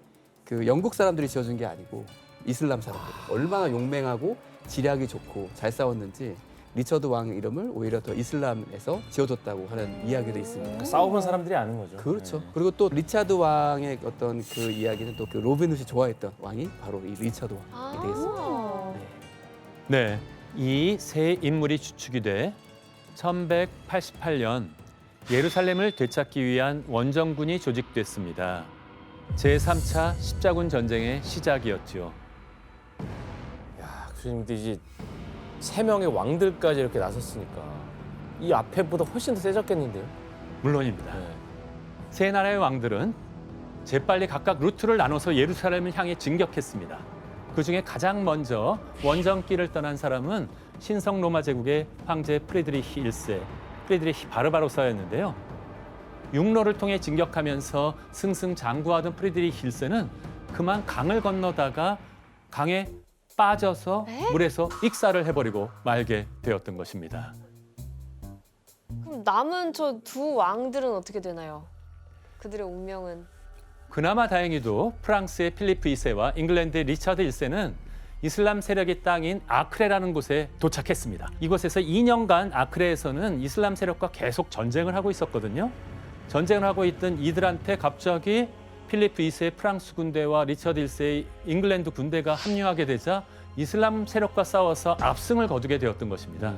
그 영국 사람들이 지어준 게 아니고 이슬람 사람들. 얼마나 용맹하고 지략이 좋고 잘 싸웠는지 리처드 왕 이름을 오히려 더 이슬람에서 지어줬다고 하는 이야기도 있습니다. 싸워본 사람들이 아는 거죠. 그렇죠. 네. 그리고 또 리차드 왕의 어떤 그 이야기는 또 그 로빈 훗이 좋아했던 왕이 바로 이 리차드 왕이 되겠습니다. 네, 이 세 인물이 주축이 돼 1188년 예루살렘을 되찾기 위한 원정군이 조직됐습니다. 제3차 십자군 전쟁의 시작이었죠. 야, 교수님들 이제 3명의 왕들까지 이렇게 나섰으니까 이 앞에보다 훨씬 더 세졌겠는데요. 물론입니다. 네. 세 나라의 왕들은 재빨리 각각 루트를 나눠서 예루살렘을 향해 진격했습니다. 그중에 가장 먼저 원정길을 떠난 사람은 신성 로마 제국의 황제 프리드리히 1세, 프리드리히 바르바로사였는데요. 육로를 통해 진격하면서 승승장구하던 프리드리히 1세는 그만 강을 건너다가 강에 빠져서 물에서 익사를 해버리고 말게 되었던 것입니다. 그럼 남은 저 두 왕들은 어떻게 되나요? 그들의 운명은? 그나마 다행히도 프랑스의 필리프 2세와 잉글랜드의 리차드 1세는 이슬람 세력의 땅인 아크레라는 곳에 도착했습니다. 이곳에서 2년간 아크레에서는 이슬람 세력과 계속 전쟁을 하고 있었거든요. 전쟁을 하고 있던 이들한테 갑자기 필리프 2세의 프랑스 군대와 리처드 1세의 잉글랜드 군대가 합류하게 되자 이슬람 세력과 싸워서 압승을 거두게 되었던 것입니다.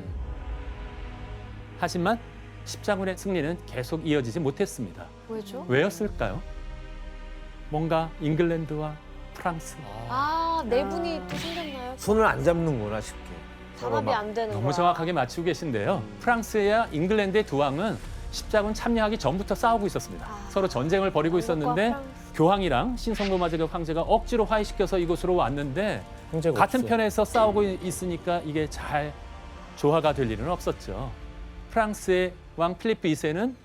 하지만 십자군의 승리는 계속 이어지지 못했습니다. 왜죠? 왜였을까요? 뭔가 잉글랜드와 프랑스 내분이 또 생겼나요? 손을 안 잡는구나 쉽게. 서로 단합이 막 안 되는 너무 거야. 정확하게 맞추고 계신데요. 프랑스와 잉글랜드의 두 왕은 십자군 참여하기 전부터 싸우고 있었습니다. 서로 전쟁을 벌이고 있었는데 프랑스. 교황이랑 신성로마 제국 황제가 억지로 화해시켜서 이곳으로 왔는데 형제가 같은 없어. 편에서 싸우고 있으니까 이게 잘 조화가 될 일은 없었죠. 프랑스의 왕 필리프 2세는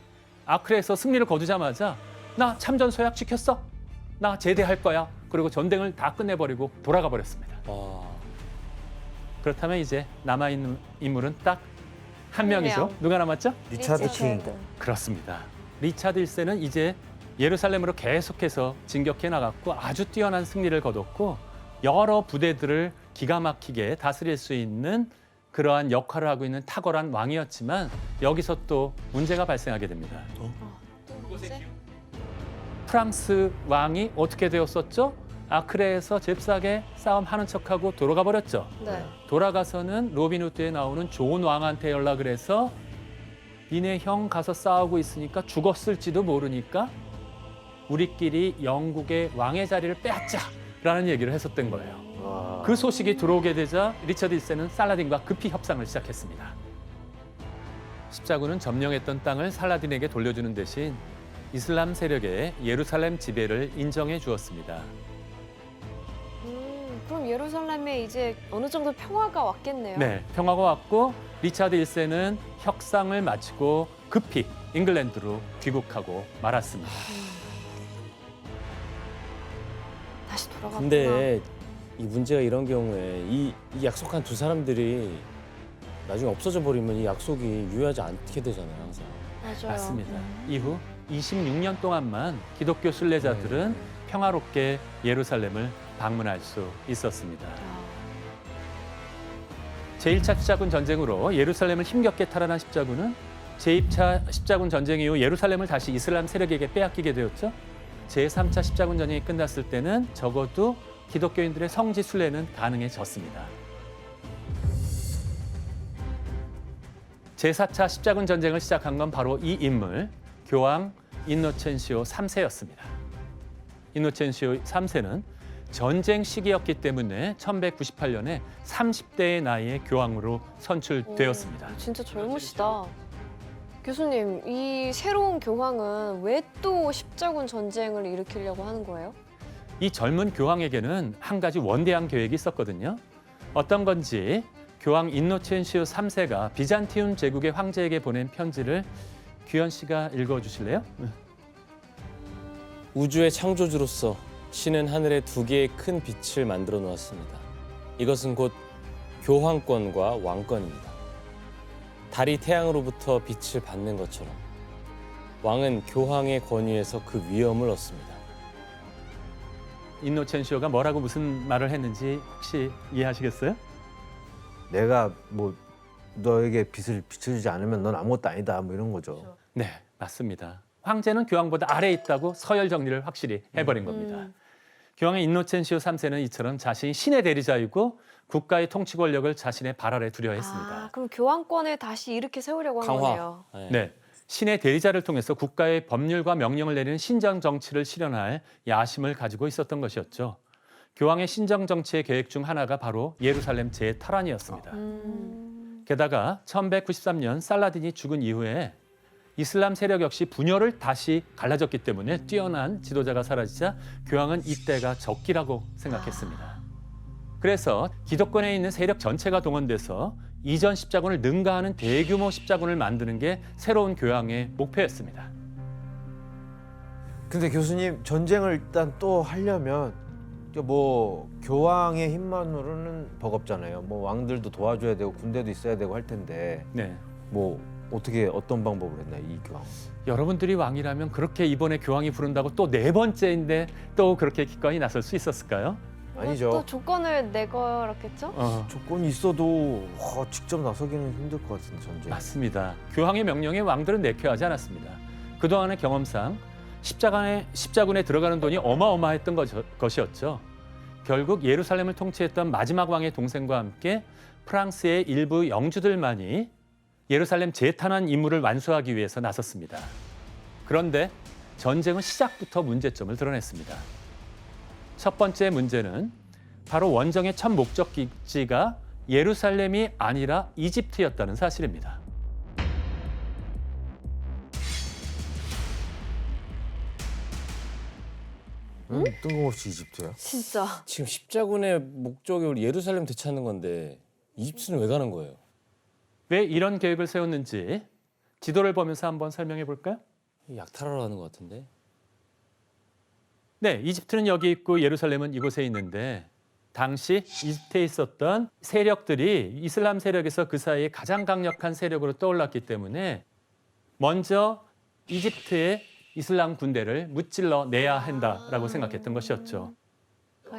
아크레에서 승리를 거두자마자 나 참전 서약 지켰어. 나 제대할 거야. 그리고 전쟁을 다 끝내버리고 돌아가 버렸습니다. 와. 그렇다면 이제 남아있는 인물은 딱 한 한 명이죠. 명. 누가 남았죠? 리차드 킹. 그렇습니다. 리차드 1세는 이제 예루살렘으로 계속해서 진격해 나갔고 아주 뛰어난 승리를 거뒀고 여러 부대들을 기가 막히게 다스릴 수 있는 그러한 역할을 하고 있는 탁월한 왕이었지만 여기서 또 문제가 발생하게 됩니다. 프랑스 왕이 어떻게 되었었죠? 아크레에서 잽싸게 싸움하는 척하고 돌아가 버렸죠. 네. 돌아가서는 로빈 후드에 나오는 좋은 왕한테 연락을 해서 니네 형 가서 싸우고 있으니까 죽었을지도 모르니까 우리끼리 영국의 왕의 자리를 빼앗자라는 얘기를 했었던 거예요. 그 소식이 들어오게 되자 리처드 1세는 살라딘과 급히 협상을 시작했습니다. 십자군은 점령했던 땅을 살라딘에게 돌려주는 대신 이슬람 세력의 예루살렘 지배를 인정해 주었습니다. 그럼 예루살렘에 이제 어느 정도 평화가 왔겠네요. 네, 평화가 왔고 리차드 1세는 협상을 마치고 급히 잉글랜드로 귀국하고 말았습니다. 다시 돌아갔구나. 근데 이 문제가 이런 경우에 이 약속한 두 사람들이 나중에 없어져 버리면 이 약속이 유효하지 않게 되잖아요, 항상. 맞아요. 맞습니다. 이후 26년 동안만 기독교 순례자들은 평화롭게 예루살렘을 방문할 수 있었습니다. 제1차 십자군 전쟁으로 예루살렘을 힘겹게 탈환한 십자군은 제2차 십자군 전쟁 이후 예루살렘을 다시 이슬람 세력에게 빼앗기게 되었죠. 제3차 십자군 전쟁이 끝났을 때는 적어도 기독교인들의 성지 순례는 가능해졌습니다. 제4차 십자군 전쟁을 시작한 건 바로 이 인물, 교황 인노첸시오 3세였습니다. 인노첸시오 3세는 전쟁 시기였기 때문에 1198년에 30대의 나이에 교황으로 선출되었습니다. 진짜 젊으시다. 교수님, 이 새로운 교황은 왜 또 십자군 전쟁을 일으키려고 하는 거예요? 이 젊은 교황에게는 한 가지 원대한 계획이 있었거든요. 어떤 건지 교황 인노첸시오 3세가 비잔티움 제국의 황제에게 보낸 편지를 규현 씨가 읽어주실래요? 우주의 창조주로서 신은 하늘에 두 개의 큰 빛을 만들어 놓았습니다. 이것은 곧 교황권과 왕권입니다. 달이 태양으로부터 빛을 받는 것처럼 왕은 교황의 권위에서 그 위엄을 얻습니다. 인노첸시오가 뭐라고 무슨 말을 했는지 혹시 이해하시겠어요? 내가 뭐 너에게 빚을 비춰주지 않으면 넌 아무것도 아니다 뭐 이런 거죠. 네, 맞습니다. 황제는 교황보다 아래에 있다고 서열 정리를 확실히 해버린 겁니다. 교황의 인노첸시오 3세는 이처럼 자신이 신의 대리자이고 국가의 통치 권력을 자신의 발 아래 두려 했습니다. 아, 그럼 교황권을 다시 이렇게 세우려고 한 거네요. 강화. 네, 신의 대리자를 통해서 국가의 법률과 명령을 내리는 신정 정치를 실현할 야심을 가지고 있었던 것이었죠. 교황의 신정 정치의 계획 중 하나가 바로 예루살렘 재탈환이었습니다. 게다가 1193년 살라딘이 죽은 이후에 이슬람 세력 역시 분열을 다시 갈라졌기 때문에 뛰어난 지도자가 사라지자 교황은 이때가 적기라고 생각했습니다. 그래서 기독권에 있는 세력 전체가 동원돼서 이전 십자군을 능가하는 대규모 십자군을 만드는 게 새로운 교황의 목표였습니다. 근데 교수님 전쟁을 일단 또 하려면 뭐 교황의 힘만으로는 버겁잖아요. 뭐 왕들도 도와줘야 되고 군대도 있어야 되고 할 텐데 네, 뭐 어떻게 어떤 방법을 했나요, 이 교황? 여러분들이 왕이라면 그렇게 이번에 교황이 부른다고 또 네 번째인데 또 그렇게 기꺼이 나설 수 있었을까요? 아니죠. 또 조건을 내걸었겠죠? 조건이 있어도 직접 나서기는 힘들 것 같은데 전쟁. 맞습니다. 교황의 명령에 왕들은 내켜하지 않았습니다. 그동안의 경험상 십자군에 들어가는 돈이 어마어마했던 것이었죠. 결국 예루살렘을 통치했던 마지막 왕의 동생과 함께 프랑스의 일부 영주들만이 예루살렘 재탄환 임무를 완수하기 위해서 나섰습니다. 그런데 전쟁은 시작부터 문제점을 드러냈습니다. 첫 번째 문제는 바로 원정의 첫 목적지가 예루살렘이 아니라 이집트였다는 사실입니다. 뜬금없이 이집트요? 진짜. 지금 십자군의 목적이 우리 예루살렘 되찾는 건데 이집트는 왜 가는 거예요? 왜 이런 계획을 세웠는지 지도를 보면서 한번 설명해 볼까요? 약탈하러 가는 것 같은데. 네, 이집트는 여기 있고 예루살렘은 이곳에 있는데 당시 이집트에 있었던 세력들이 이슬람 세력에서 그 사이에 가장 강력한 세력으로 떠올랐기 때문에 먼저 이집트의 이슬람 군대를 무찔러 내야 한다라고 생각했던 것이었죠.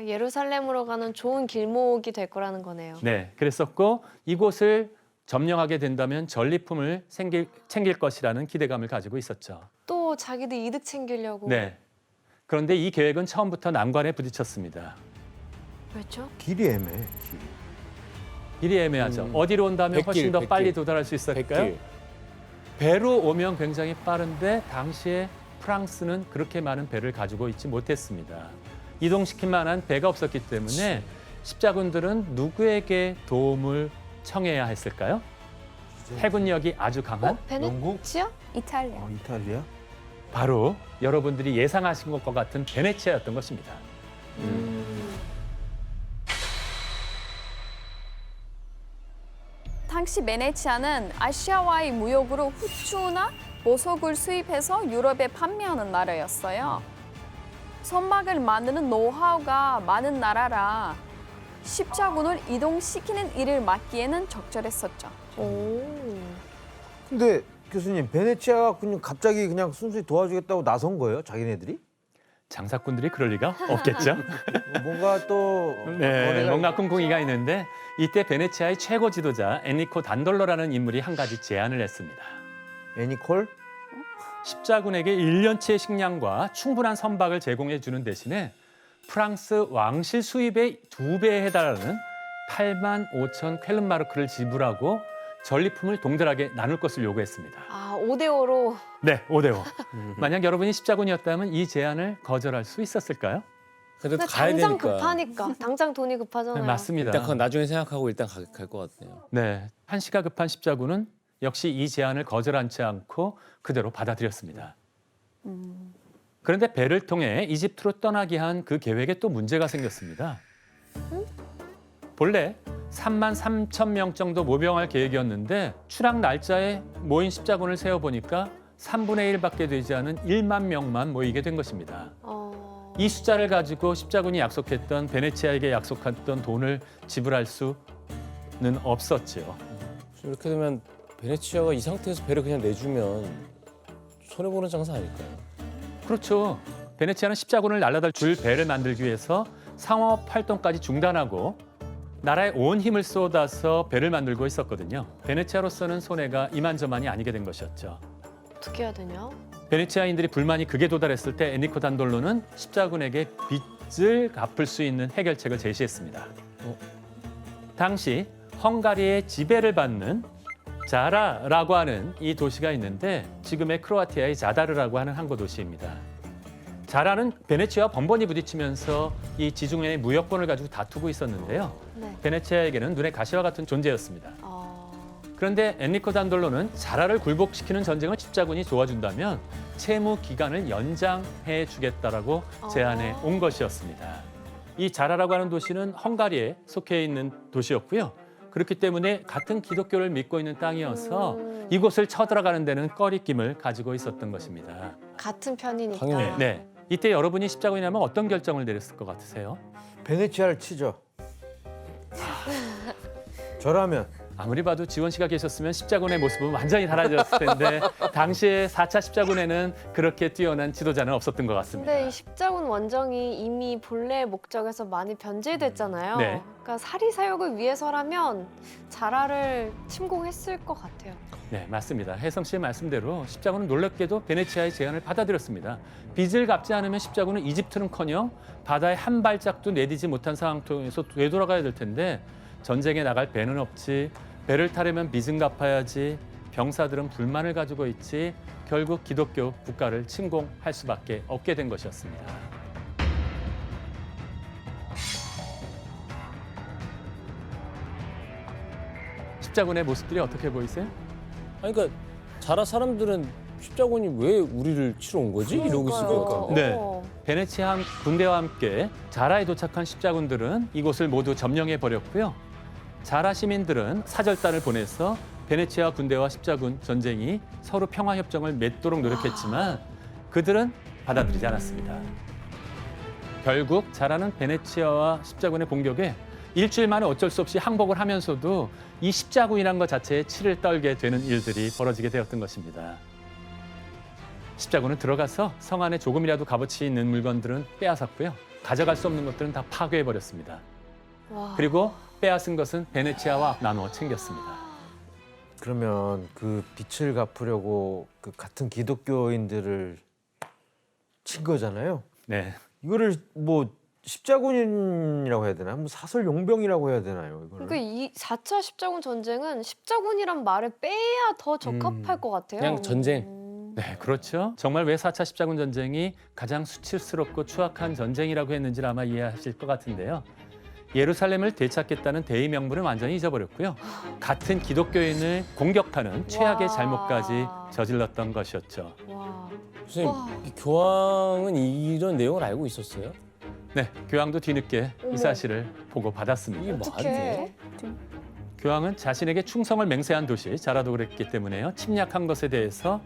예루살렘으로 가는 좋은 길목이 될 거라는 거네요. 네, 그랬었고 이곳을 점령하게 된다면 전리품을 챙길 것이라는 기대감을 가지고 있었죠. 또 자기들 이득 챙기려고. 네. 그런데 이 계획은 처음부터 난관에 부딪혔습니다. 그렇죠? 길이 애매해. 길이 애매하죠. 어디로 온다면 백길, 훨씬 더 백길. 빨리 도달할 수 있을까요? 백길. 배로 오면 굉장히 빠른데 당시에 프랑스는 그렇게 많은 배를 가지고 있지 못했습니다. 이동시킬 만한 배가 없었기 때문에 십자군들은 누구에게 도움을 청해야 했을까요? 해군력이 아주 강한 베네치아? 이탈리아. 이탈리아? 바로 여러분들이 예상하신 것과 같은 베네치아였던 것입니다. 당시 베네치아는 아시아와의 무역으로 후추나 보석을 수입해서 유럽에 판매하는 나라였어요. 선박을 만드는 노하우가 많은 나라라 십자군을 이동시키는 일을 맡기에는 적절했었죠. 오. 근데 교수님 베네치아가 그냥 갑자기 그냥 순순히 도와주겠다고 나선 거예요? 자기네들이? 장사꾼들이 그럴 리가 없겠죠. 뭔가 또 네, 거래가 뭔가 꿍꿍이가 있는데 이때 베네치아의 최고 지도자 에니코 단돌로라는 인물이 한 가지 제안을 했습니다. 애니콜? 십자군에게 1년치의 식량과 충분한 선박을 제공해 주는 대신에 프랑스 왕실 수입의 2배에 해달하는 85,000 쾰른마르크를 지불하고 전리품을 동일하게 나눌 것을 요구했습니다. 아, 5대5로. 네, 5대5. 만약 여러분이 십자군이었다면 이 제안을 거절할 수 있었을까요? 근데 근데 가야 당장 되니까. 급하니까. 당장 돈이 급하잖아요. 네, 맞습니다. 일단 그건 나중에 생각하고 일단 갈 것 같네요. 네, 한시가 급한 십자군은 역시 이 제안을 거절하지 않고 그대로 받아들였습니다. 그런데 배를 통해 이집트로 떠나게 한 그 계획에 또 문제가 생겼습니다. 본래 3만 3천 명 정도 모병할 계획이었는데 추락 날짜에 모인 십자군을 세어보니까 3분의 1밖에 되지 않은 1만 명만 모이게 된 것입니다. 이 숫자를 가지고 십자군이 약속했던 베네치아에게 약속했던 돈을 지불할 수는 없었지요. 이렇게 되면 베네치아가 이 상태에서 배를 그냥 내주면 손해보는 장사 아닐까요? 그렇죠. 베네치아는 십자군을 날아다 줄 배를 만들기 위해서 상업 활동까지 중단하고 나라에 온 힘을 쏟아서 배를 만들고 있었거든요. 베네치아로서는 손해가 이만저만이 아니게 된 것이었죠. 어떻게 해야 되냐? 베네치아인들이 불만이 극에 도달했을 때 엔리코 단돌로는 십자군에게 빚을 갚을 수 있는 해결책을 제시했습니다. 당시 헝가리의 지배를 받는 자라라고 하는 이 도시가 있는데 지금의 크로아티아의 자다르라고 하는 항구 도시입니다. 자라는 베네치아와 번번이 부딪히면서 이 지중해의 무역권을 가지고 다투고 있었는데요. 네. 베네치아에게는 눈의 가시와 같은 존재였습니다. 그런데 엔리코 단돌로는 자라를 굴복시키는 전쟁을 십자군이 도와준다면 채무 기간을 연장해 주겠다라고 제안해 온 것이었습니다. 이 자라라고 하는 도시는 헝가리에 속해 있는 도시였고요. 그렇기 때문에 같은 기독교를 믿고 있는 땅이어서 이곳을 쳐들어가는 데는 꺼리낌을 가지고 있었던 것입니다. 같은 편이니까. 당연히. 네, 이때 여러분이 십자군이라면 어떤 결정을 내렸을 것 같으세요? 베네치아를 치죠. 저라면 아무리 봐도 지원 씨가 계셨으면 십자군의 모습은 완전히 달라졌을 텐데 당시에 4차 십자군에는 그렇게 뛰어난 지도자는 없었던 것 같습니다. 근데 이 십자군 원정이 이미 본래의 목적에서 많이 변질됐잖아요. 네. 그러니까 사리 사욕을 위해서라면 자라를 침공했을 것 같아요. 네, 맞습니다. 혜성 씨의 말씀대로 십자군은 놀랍게도 베네치아의 제안을 받아들였습니다. 빚을 갚지 않으면 십자군은 이집트는커녕 바다에 한 발짝도 내디지 못한 상황 통해서 되돌아가야 될 텐데 전쟁에 나갈 배는 없지, 배를 타려면 빚은 갚아야지, 병사들은 불만을 가지고 있지, 결국 기독교 국가를 침공할 수밖에 없게 된 것이었습니다. 십자군의 모습들이 어떻게 보이세요? 아니 그러니까 자라 사람들은 십자군이 왜 우리를 치러 온 거지? 이러고 있을 것 같은데. 네. 베네치아 군대와 함께 자라에 도착한 십자군들은 이곳을 모두 점령해 버렸고요. 자라 시민들은 사절단을 보내서 베네치아 군대와 십자군 전쟁이 서로 평화 협정을 맺도록 노력했지만 그들은 받아들이지 않았습니다. 결국 자라는 베네치아와 십자군의 공격에 일주일 만에 어쩔 수 없이 항복을 하면서도 이 십자군이라는 것 자체에 치를 떨게 되는 일들이 벌어지게 되었던 것입니다. 십자군은 들어가서 성 안에 조금이라도 값어치 있는 물건들은 빼앗았고요. 가져갈 수 없는 것들은 다 파괴해버렸습니다. 와. 그리고 빼앗은 것은 베네치아와 나누어 챙겼습니다. 그러면 그 빚을 갚으려고 그 같은 기독교인들을 친 거잖아요. 네, 이거를 뭐 십자군이라고 해야 되나? 뭐 사설 용병이라고 해야 되나요? 이거를? 그러니까 이 4차 십자군 전쟁은 십자군이란 말을 빼야 더 적합할 것 같아요. 그냥 전쟁. 네, 그렇죠. 정말 왜 4차 십자군 전쟁이 가장 수치스럽고 추악한 전쟁이라고 했는지를 아마 이해하실 것 같은데요. 예루살렘을 되찾겠다는 대의 명분을 완전히 잊어버렸고요. 같은 기독교인을 공격하는 최악의 와. 잘못까지 저질렀던 것이었죠. 와. 선생님, 이 교황은 이런 내용을 알고 있었어요? 네, 교황도 뒤늦게 어머. 이 사실을 보고 받았습니다. 이게 말이 어떡해. 돼? 교황은 자신에게 충성을 맹세한 도시 자라도 그랬기 때문에요. 침략한 것에 대해서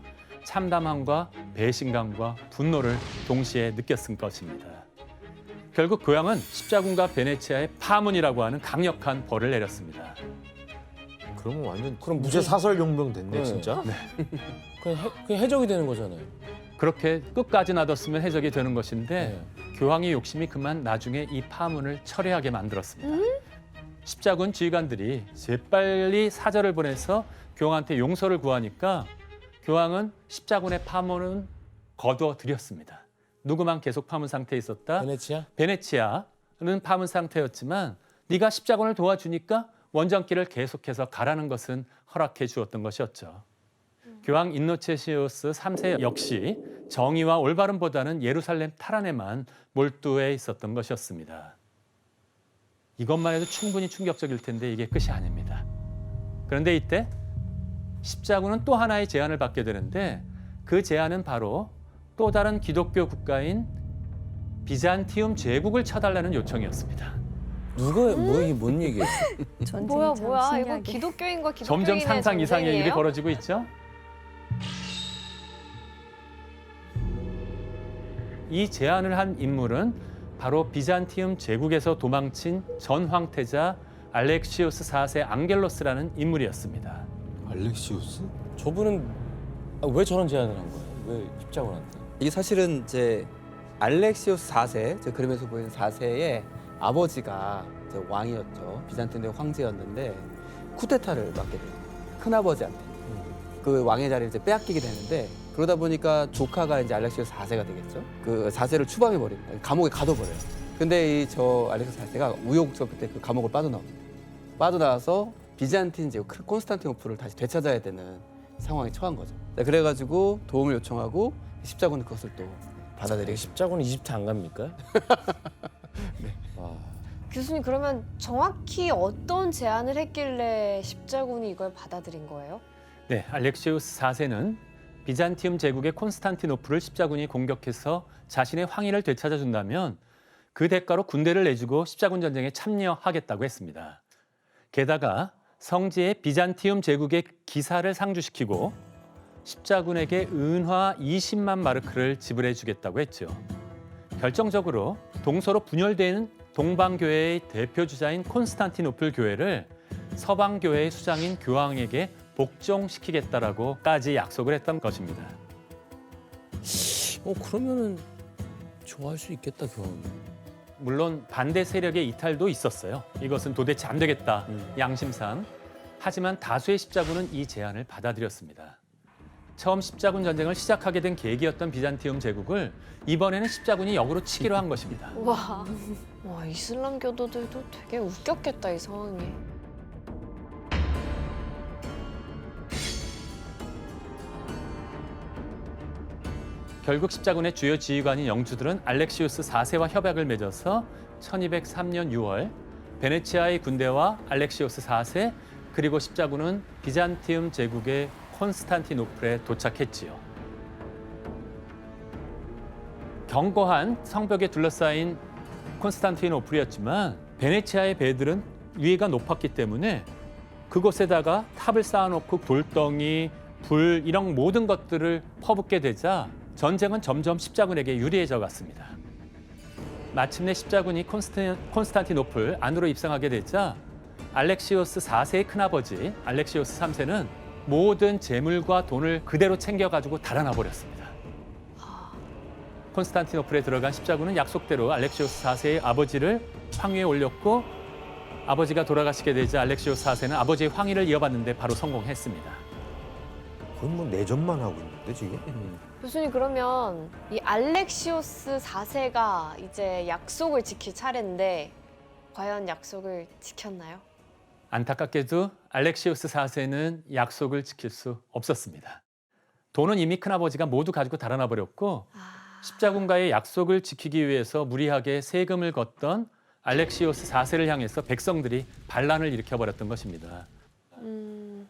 참담함과 배신감과 분노를 동시에 느꼈을 것입니다. 결국 교황은 십자군과 베네치아의 파문이라고 하는 강력한 벌을 내렸습니다. 그러면 완전 그럼 무죄 사설 용병 됐네 네. 진짜. 그냥 해적이 되는 거잖아요. 그렇게 끝까지 놔뒀으면 해적이 되는 것인데 네. 교황의 욕심이 그만 나중에 이 파문을 철회하게 만들었습니다. 십자군 지휘관들이 재빨리 사절을 보내서 교황한테 용서를 구하니까 교황은 십자군의 파문은 거두어들였습니다. 누구만 계속 파문 상태에 있었다? 베네치아? 베네치아는 파문 상태였지만 네가 십자군을 도와주니까 원정길을 계속해서 가라는 것은 허락해 주었던 것이었죠. 교황 인노체시우스 3세 역시 정의와 올바름보다는 예루살렘 탈환에만 몰두해 있었던 것이었습니다. 이것만 해도 충분히 충격적일 텐데 이게 끝이 아닙니다. 그런데 이때 십자군은 또 하나의 제안을 받게 되는데 그 제안은 바로 또 다른 기독교 국가인 비잔티움 제국을 쳐달라는 요청이었습니다. 누가 뭐 이게 뭔 얘기야? 뭐야 참 뭐야 이거 신기하게. 기독교인과 점점 기독교인의 상상 이상의 일이 전쟁이에요? 벌어지고 있죠. 이 제안을 한 인물은 바로 비잔티움 제국에서 도망친 전 황태자 알렉시우스 4세 앙겔로스라는 인물이었습니다. 알렉시우스? 저분은 왜 저런 제안을 한 거예요? 왜 십자군한테? 이게 사실은 이제 알렉시우스 4세, 제 그림에서 보이는 4세의 아버지가 이제 왕이었죠. 비잔틴의 황제였는데 쿠데타를 맡게 돼요. 큰아버지한테. 그 왕의 자리를 이제 빼앗기게 되는데 그러다 보니까 조카가 이제 알렉시우스 4세가 되겠죠. 그 4세를 추방해 버립니다. 감옥에 가둬버려요. 근데 이 저 알렉시우스 4세가 우여곡절 끝에 그 감옥을 빠져나옵니다. 빠져나와서 비잔틴 제국 콘스탄티노플을 다시 되찾아야 되는 상황에 처한 거죠. 자, 그래가지고 도움을 요청하고 십자군은 그것을 또 받아들이게 십자. 십자군은 이집트 안 갑니까? 네. 와, 교수님 그러면 정확히 어떤 제안을 했길래 십자군이 이걸 받아들인 거예요? 네, 알렉시우스 4세는 비잔티움 제국의 콘스탄티노플을 십자군이 공격해서 자신의 황위를 되찾아준다면 그 대가로 군대를 내주고 십자군 전쟁에 참여하겠다고 했습니다. 게다가 성지에 비잔티움 제국의 기사를 상주시키고 십자군에게 은화 20만 마르크를 지불해 주겠다고 했죠. 결정적으로 동서로 분열되는 동방교회의 대표주자인 콘스탄티노플 교회를 서방교회의 수장인 교황에게 복종시키겠다라고까지 약속을 했던 것입니다. 그러면은 좋아할 수 있겠다 교황이. 물론 반대 세력의 이탈도 있었어요. 이것은 도대체 안 되겠다, 양심상. 하지만 다수의 십자군은 이 제안을 받아들였습니다. 처음 십자군 전쟁을 시작하게 된 계기였던 비잔티움 제국을 이번에는 십자군이 역으로 치기로 한 것입니다. 와 이슬람 교도들도 되게 웃겼겠다 이 상황이. 결국 십자군의 주요 지휘관인 영주들은 알렉시우스 4세와 협약을 맺어서 1203년 6월 베네치아의 군대와 알렉시우스 4세 그리고 십자군은 비잔티움 제국의 콘스탄티노플에 도착했지요. 견고한 성벽에 둘러싸인 콘스탄티노플이었지만 베네치아의 배들은 위해가 높았기 때문에 그곳에다가 탑을 쌓아놓고 돌덩이, 불 이런 모든 것들을 퍼붓게 되자 전쟁은 점점 십자군에게 유리해져 갔습니다. 마침내 십자군이 콘스탄티노플 안으로 입성하게 되자 알렉시우스 4세의 큰아버지 알렉시우스 3세는 모든 재물과 돈을 그대로 챙겨가지고 달아나 버렸습니다. 콘스탄티노플에 들어간 십자군은 약속대로 알렉시우스 4세의 아버지를 황위에 올렸고 아버지가 돌아가시게 되자 알렉시우스 4세는 아버지의 황위를 이어받는데 바로 성공했습니다. 그건 뭐 내전만 하고 있는데 지금? 교수님 그러면 이 알렉시우스 4세가 이제 약속을 지킬 차례인데 과연 약속을 지켰나요? 안타깝게도 알렉시우스 4세는 약속을 지킬 수 없었습니다. 돈은 이미 큰아버지가 모두 가지고 달아나 버렸고 십자군과의 약속을 지키기 위해서 무리하게 세금을 걷던 알렉시우스 4세를 향해서 백성들이 반란을 일으켜버렸던 것입니다.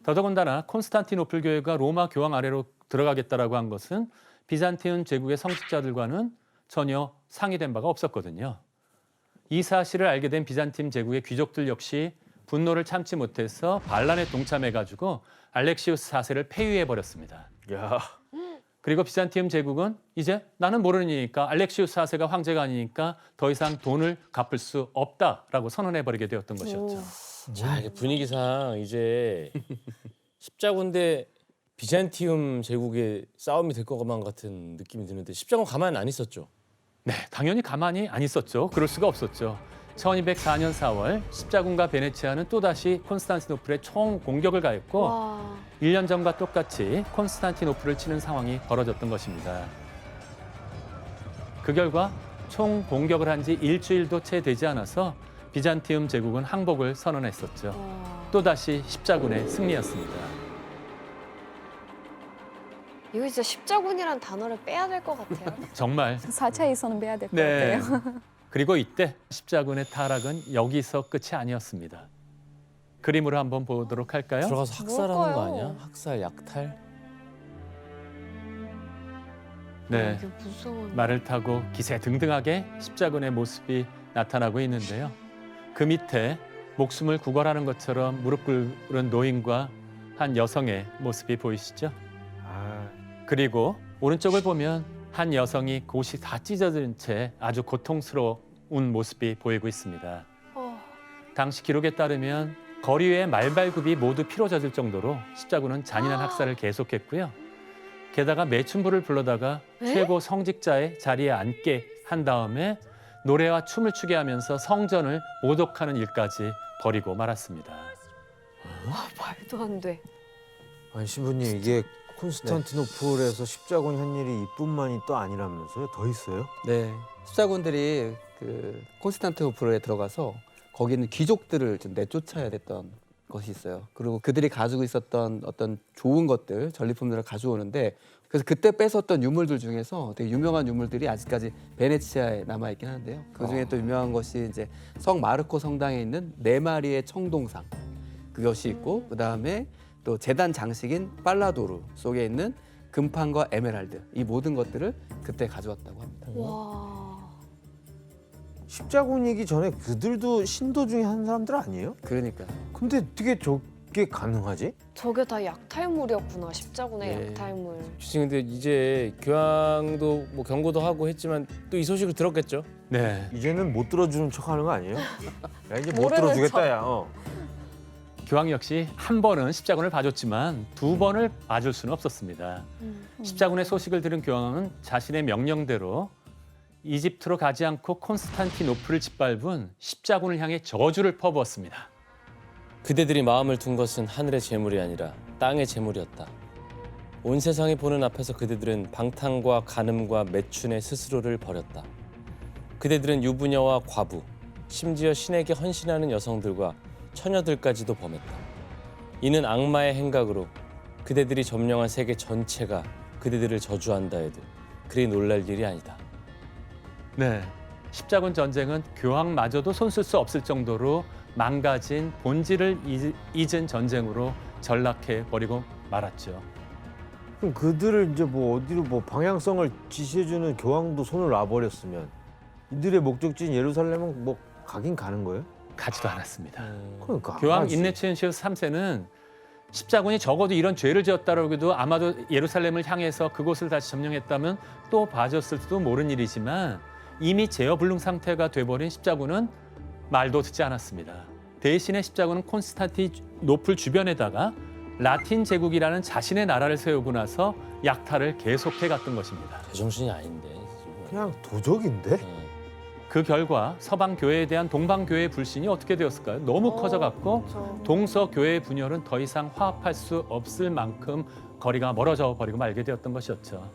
더더군다나 콘스탄티노플 교회가 로마 교황 아래로 들어가겠다라고 한 것은 비잔티움 제국의 성직자들과는 전혀 상의된 바가 없었거든요. 이 사실을 알게 된 비잔팀 제국의 귀족들 역시 분노를 참지 못해서 반란에 동참해가지고 알렉시우스 4세를 폐위해버렸습니다. 야, 그리고 비잔티움 제국은 이제 나는 모르는 일이니까 알렉시우스 4세가 황제가 아니니까 더 이상 돈을 갚을 수 없다라고 선언해버리게 되었던 것이었죠. 자, 이게 분위기상 이제 십자군 대 비잔티움 제국의 싸움이 될 것만 같은 느낌이 드는데 십자군 가만히 안 있었죠. 네, 당연히 가만히 안 있었죠. 그럴 수가 없었죠. 1204년 4월 십자군과 베네치아는 또다시 콘스탄티노플에 총 공격을 가했고 와 1년 전과 똑같이 콘스탄티노플을 치는 상황이 벌어졌던 것입니다. 그 결과 총 공격을 한 지 일주일도 채 되지 않아서 비잔티움 제국은 항복을 선언했었죠. 또다시 십자군의 승리였습니다. 이거 진짜 십자군이란 단어를 빼야 될 것 같아요. 정말 4차에서는 빼야 될 것 네. 같아요. 그리고 이때 십자군의 타락은 여기서 끝이 아니었습니다. 그림으로 한번 보도록 할까요? 들어가서 학살하는 거 뭘까요? 아니야? 학살, 약탈? 네, 이게 무서운. 말을 타고 기세등등하게 십자군의 모습이 나타나고 있는데요. 그 밑에 목숨을 구걸하는 것처럼 무릎 꿇은 노인과 한 여성의 모습이 보이시죠? 아, 그리고 오른쪽을 보면 한 여성이 곧이 다 찢어진 채 아주 고통스러운 모습이 보이고 있습니다. 어, 당시 기록에 따르면 거리 위의 말발굽이 모두 피로 젖을 정도로 십자군은 잔인한 학살을 계속했고요. 게다가 매춘부를 불러다가 에? 최고 성직자의 자리에 앉게 한 다음에 노래와 춤을 추게 하면서 성전을 모독하는 일까지 벌이고 말았습니다. 말도 안 돼. 아니 신부님 이게 콘스탄티노플에서 십자군 한 일이 이뿐만이 또 아니라면서요? 더 있어요? 네, 십자군들이 그 콘스탄티노플에 들어가서 거기는 귀족들을 좀 내쫓아야 됐던 것이 있어요. 그리고 그들이 가지고 있었던 어떤 좋은 것들, 전리품들을 가져오는데 그래서 그때 뺏었던 유물들 중에서 되게 유명한 유물들이 아직까지 베네치아에 남아 있긴 한데요. 그 중에 또 유명한 것이 이제 성 마르코 성당에 있는 4마리의 청동상 그것이 있고 그 다음에 또 제단 장식인 팔라도르 속에 있는 금판과 에메랄드 이 모든 것들을 그때 가져왔다고 합니다. 와. 십자군이기 전에 그들도 신도 중에 한 사람들 아니에요? 그러니까 근데 어떻게 저게 가능하지? 저게 다 약탈물이었구나. 십자군의 네. 약탈물. 교수님 근데 이제 교황도 뭐 경고도 하고 했지만 또 이 소식을 들었겠죠? 네, 이제는 못 들어주는 척하는 거 아니에요? 야 이제 못 모르는 들어주겠다 야. 교황 역시 한 번은 십자군을 봐줬지만 2번을 봐줄 수는 없었습니다. 십자군의 소식을 들은 교황은 자신의 명령대로 이집트로 가지 않고 콘스탄티노플을 짓밟은 십자군을 향해 저주를 퍼부었습니다. 그대들이 마음을 둔 것은 하늘의 재물이 아니라 땅의 재물이었다. 온 세상이 보는 앞에서 그대들은 방탕과 간음과 매춘에 스스로를 버렸다. 그대들은 유부녀와 과부, 심지어 신에게 헌신하는 여성들과 처녀들까지도 범했다. 이는 악마의 행각으로 그대들이 점령한 세계 전체가 그대들을 저주한다 해도 그리 놀랄 일이 아니다. 네, 십자군 전쟁은 교황마저도 손쓸 수 없을 정도로 망가진 본질을 잊은 전쟁으로 전락해 버리고 말았죠. 그럼 그들을 이제 뭐 어디로 뭐 방향성을 지시해주는 교황도 손을 놔버렸으면 이들의 목적지인 예루살렘은 뭐 가긴 가는 거예요? 가지도 않았습니다. 그러니까 교황 가지. 인네치엔시우스 3세는 십자군이 적어도 이런 죄를 지었다라고 해도 아마도 예루살렘을 향해서 그곳을 다시 점령했다면 또 봐줬을지도 모르는 일이지만 이미 제어불능 상태가 돼버린 십자군은 말도 듣지 않았습니다. 대신에 십자군은 콘스탄티노플 주변에다가 라틴 제국이라는 자신의 나라를 세우고 나서 약탈을 계속해 갔던 것입니다. 제정신이 아닌데. 그냥 도적인데? 그 결과 서방 교회에 대한 동방 교회의 불신이 어떻게 되었을까요? 너무 커져갔고 그렇죠. 동서 교회의 분열은 더 이상 화합할 수 없을 만큼 거리가 멀어져 버리고 말게 되었던 것이었죠.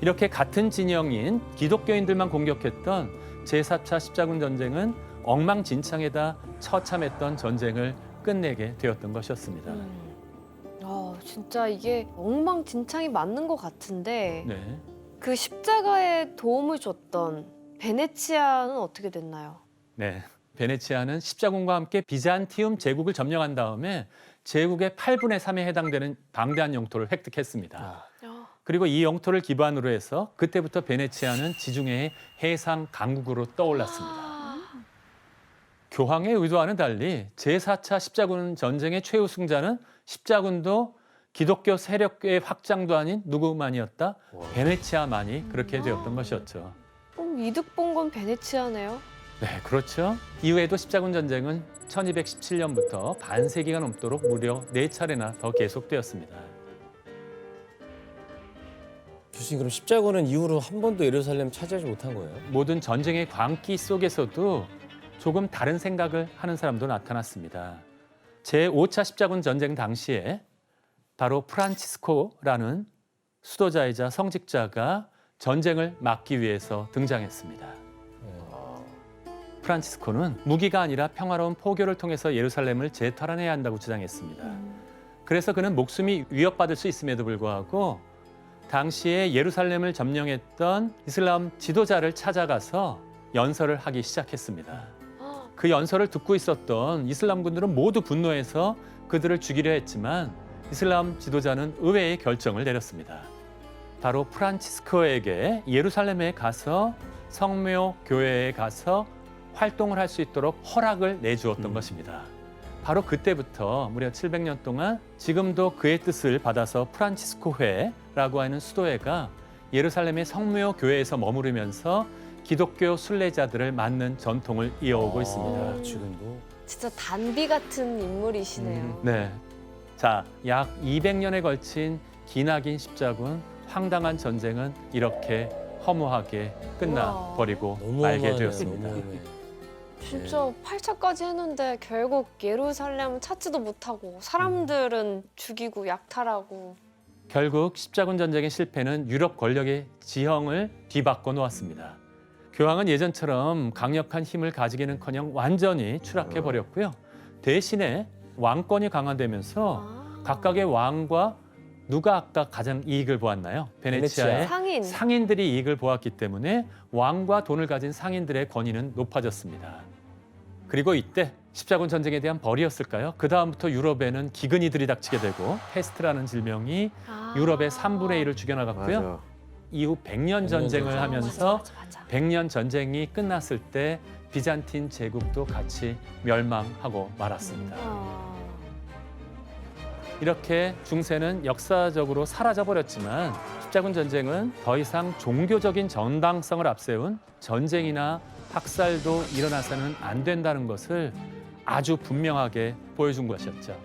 이렇게 같은 진영인 기독교인들만 공격했던 제4차 십자군 전쟁은 엉망진창에다 처참했던 전쟁을 끝내게 되었던 것이었습니다. 진짜 이게 엉망진창이 맞는 것 같은데 네. 그 십자가에 도움을 줬던 베네치아는 어떻게 됐나요? 네. 베네치아는 십자군과 함께 비잔티움 제국을 점령한 다음에 제국의 8분의 3에 해당되는 방대한 영토를 획득했습니다. 그리고 이 영토를 기반으로 해서 그때부터 베네치아는 지중해의 해상 강국으로 떠올랐습니다. 교황의 의도와는 달리 제4차 십자군 전쟁의 최우승자는 십자군도 기독교 세력의 확장도 아닌 누구만이었다? 베네치아만이 그렇게 되었던 것이었죠. 이득 본 건 베네치아네요. 네, 그렇죠. 이후에도 십자군 전쟁은 1217년부터 반세기가 넘도록 무려 4차례나 더 계속되었습니다. 교수님 그럼 십자군은 이후로 한 번도 예루살렘 차지하지 못한 거예요? 모든 전쟁의 광기 속에서도 조금 다른 생각을 하는 사람도 나타났습니다. 제5차 십자군 전쟁 당시에 바로 프란치스코라는 수도자이자 성직자가 전쟁을 막기 위해서 등장했습니다. 프란치스코는 무기가 아니라 평화로운 포교를 통해서 예루살렘을 재탈환해야 한다고 주장했습니다. 그래서 그는 목숨이 위협받을 수 있음에도 불구하고 당시에 예루살렘을 점령했던 이슬람 지도자를 찾아가서 연설을 하기 시작했습니다. 그 연설을 듣고 있었던 이슬람군들은 모두 분노해서 그들을 죽이려 했지만 이슬람 지도자는 의외의 결정을 내렸습니다. 바로 프란치스코에게 예루살렘에 가서 성묘 교회에 가서 활동을 할 수 있도록 허락을 내주었던 것입니다. 바로 그때부터 무려 700년 동안 지금도 그의 뜻을 받아서 프란치스코 회라고 하는 수도회가 예루살렘의 성묘 교회에서 머무르면서 기독교 순례자들을 맞는 전통을 이어오고 있습니다. 지금도 진짜 단비 같은 인물이시네요. 네. 자, 약 200년에 걸친 기나긴 십자군 황당한 전쟁은 이렇게 허무하게 끝나버리고 말게 되었습니다. 진짜 8차까지 했는데 결국 예루살렘 찾지도 못하고 사람들은 죽이고 약탈하고. 결국 십자군 전쟁의 실패는 유럽 권력의 지형을 뒤바꿔 놓았습니다. 교황은 예전처럼 강력한 힘을 가지기는커녕 완전히 추락해 버렸고요. 대신에 왕권이 강화되면서 각각의 왕과 누가 아까 가장 이익을 보았나요? 베네치아의 상인. 상인들이 이익을 보았기 때문에 왕과 돈을 가진 상인들의 권위는 높아졌습니다. 그리고 이때 십자군 전쟁에 대한 벌이었을까요? 그 다음부터 유럽에는 기근이 들이닥치게 되고 페스트라는 질병이 유럽의 3분의 1을 죽여나갔고요. 맞아. 이후 100년 전쟁을 하면서 맞아. 100년 전쟁이 끝났을 때 비잔틴 제국도 같이 멸망하고 말았습니다. 이렇게 중세는 역사적으로 사라져버렸지만 십자군 전쟁은 더 이상 종교적인 정당성을 앞세운 전쟁이나 학살도 일어나서는 안 된다는 것을 아주 분명하게 보여준 것이었죠.